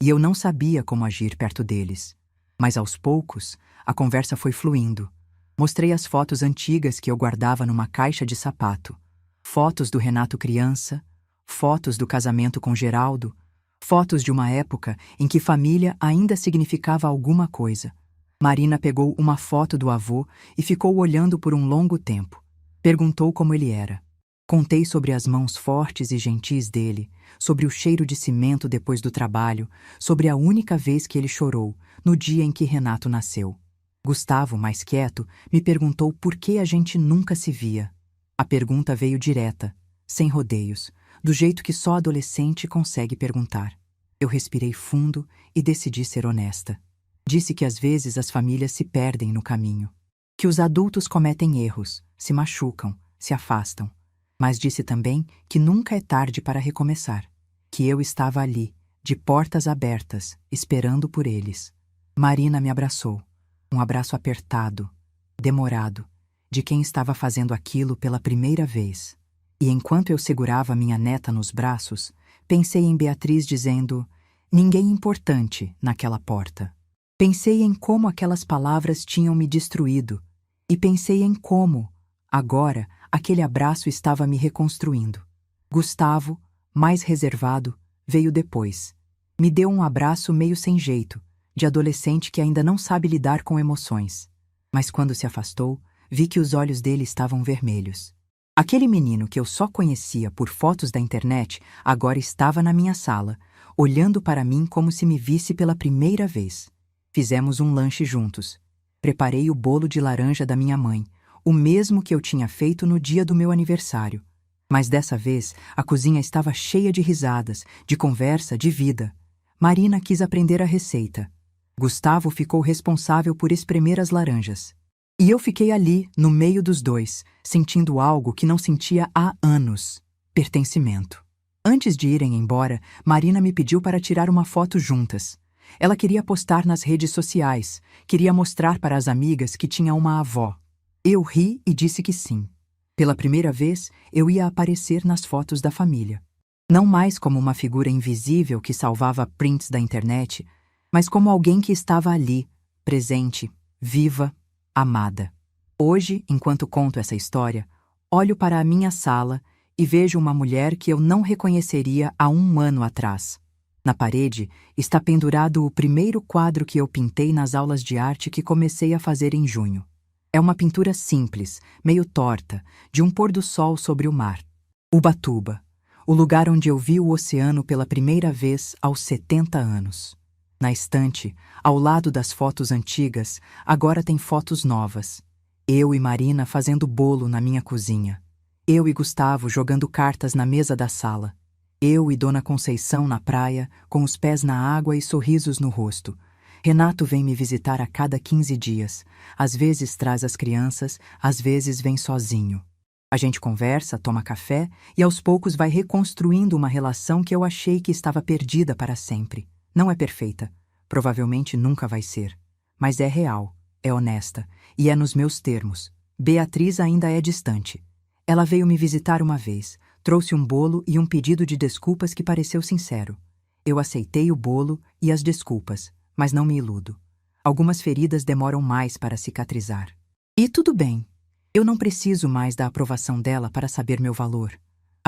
e eu não sabia como agir perto deles. Mas aos poucos, a conversa foi fluindo. Mostrei as fotos antigas que eu guardava numa caixa de sapato. Fotos do Renato criança, fotos do casamento com Geraldo, fotos de uma época em que família ainda significava alguma coisa. Marina pegou uma foto do avô e ficou olhando por um longo tempo. Perguntou como ele era. Contei sobre as mãos fortes e gentis dele, sobre o cheiro de cimento depois do trabalho, sobre a única vez que ele chorou, no dia em que Renato nasceu. Gustavo, mais quieto, me perguntou por que a gente nunca se via. A pergunta veio direta, sem rodeios, do jeito que só adolescente consegue perguntar. Eu respirei fundo e decidi ser honesta. Disse que às vezes as famílias se perdem no caminho, que os adultos cometem erros, se machucam, se afastam. Mas disse também que nunca é tarde para recomeçar, que eu estava ali, de portas abertas, esperando por eles. Marina me abraçou, um abraço apertado, demorado, de quem estava fazendo aquilo pela primeira vez. E enquanto eu segurava minha neta nos braços, pensei em Beatriz dizendo: ninguém importante naquela porta. Pensei em como aquelas palavras tinham me destruído, e pensei em como, agora, aquele abraço estava me reconstruindo. Gustavo, mais reservado, veio depois. Me deu um abraço meio sem jeito, de adolescente que ainda não sabe lidar com emoções. Mas quando se afastou, vi que os olhos dele estavam vermelhos. Aquele menino que eu só conhecia por fotos da internet agora estava na minha sala, olhando para mim como se me visse pela primeira vez. Fizemos um lanche juntos. Preparei o bolo de laranja da minha mãe, o mesmo que eu tinha feito no dia do meu aniversário. Mas dessa vez, a cozinha estava cheia de risadas, de conversa, de vida. Marina quis aprender a receita. Gustavo ficou responsável por espremer as laranjas. E eu fiquei ali, no meio dos dois, sentindo algo que não sentia há anos: pertencimento. Antes de irem embora, Marina me pediu para tirar uma foto juntas. Ela queria postar nas redes sociais, queria mostrar para as amigas que tinha uma avó. Eu ri e disse que sim. Pela primeira vez, eu ia aparecer nas fotos da família. Não mais como uma figura invisível que salvava prints da internet, mas como alguém que estava ali, presente, viva, amada. Hoje, enquanto conto essa história, olho para a minha sala e vejo uma mulher que eu não reconheceria há um ano atrás. Na parede está pendurado o primeiro quadro que eu pintei nas aulas de arte que comecei a fazer em junho. É uma pintura simples, meio torta, de um pôr do sol sobre o mar. Ubatuba, o lugar onde eu vi o oceano pela primeira vez aos 70 anos. Na estante, ao lado das fotos antigas, agora tem fotos novas. Eu e Marina fazendo bolo na minha cozinha. Eu e Gustavo jogando cartas na mesa da sala. Eu e Dona Conceição na praia, com os pés na água e sorrisos no rosto. Renato vem me visitar a cada 15 dias. Às vezes traz as crianças, às vezes vem sozinho. A gente conversa, toma café e aos poucos vai reconstruindo uma relação que eu achei que estava perdida para sempre. Não é perfeita, provavelmente nunca vai ser, mas é real, é honesta e é nos meus termos. Beatriz ainda é distante. Ela veio me visitar uma vez, trouxe um bolo e um pedido de desculpas que pareceu sincero. Eu aceitei o bolo e as desculpas, mas não me iludo. Algumas feridas demoram mais para cicatrizar. E tudo bem. Eu não preciso mais da aprovação dela para saber meu valor.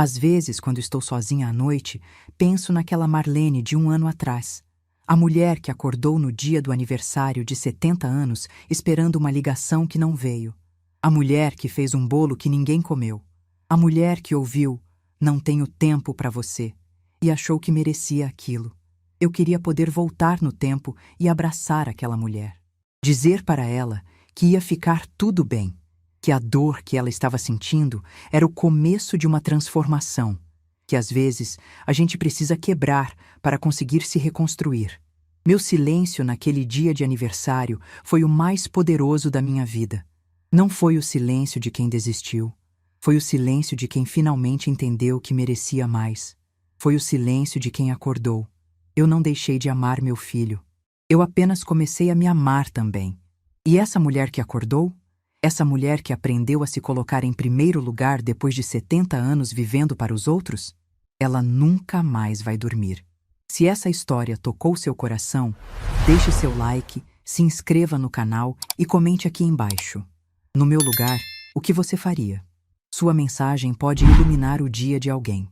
Às vezes, quando estou sozinha à noite, penso naquela Marlene de um ano atrás. A mulher que acordou no dia do aniversário de 70 anos esperando uma ligação que não veio. A mulher que fez um bolo que ninguém comeu. A mulher que ouviu "não tenho tempo para você" e achou que merecia aquilo. Eu queria poder voltar no tempo e abraçar aquela mulher. Dizer para ela que ia ficar tudo bem, que a dor que ela estava sentindo era o começo de uma transformação, que às vezes a gente precisa quebrar para conseguir se reconstruir. Meu silêncio naquele dia de aniversário foi o mais poderoso da minha vida. Não foi o silêncio de quem desistiu, foi o silêncio de quem finalmente entendeu que merecia mais. Foi o silêncio de quem acordou. Eu não deixei de amar meu filho. Eu apenas comecei a me amar também. E essa mulher que acordou? Essa mulher que aprendeu a se colocar em primeiro lugar depois de 70 anos vivendo para os outros? Ela nunca mais vai dormir. Se essa história tocou seu coração, deixe seu like, se inscreva no canal e comente aqui embaixo. No meu lugar, o que você faria? Sua mensagem pode iluminar o dia de alguém.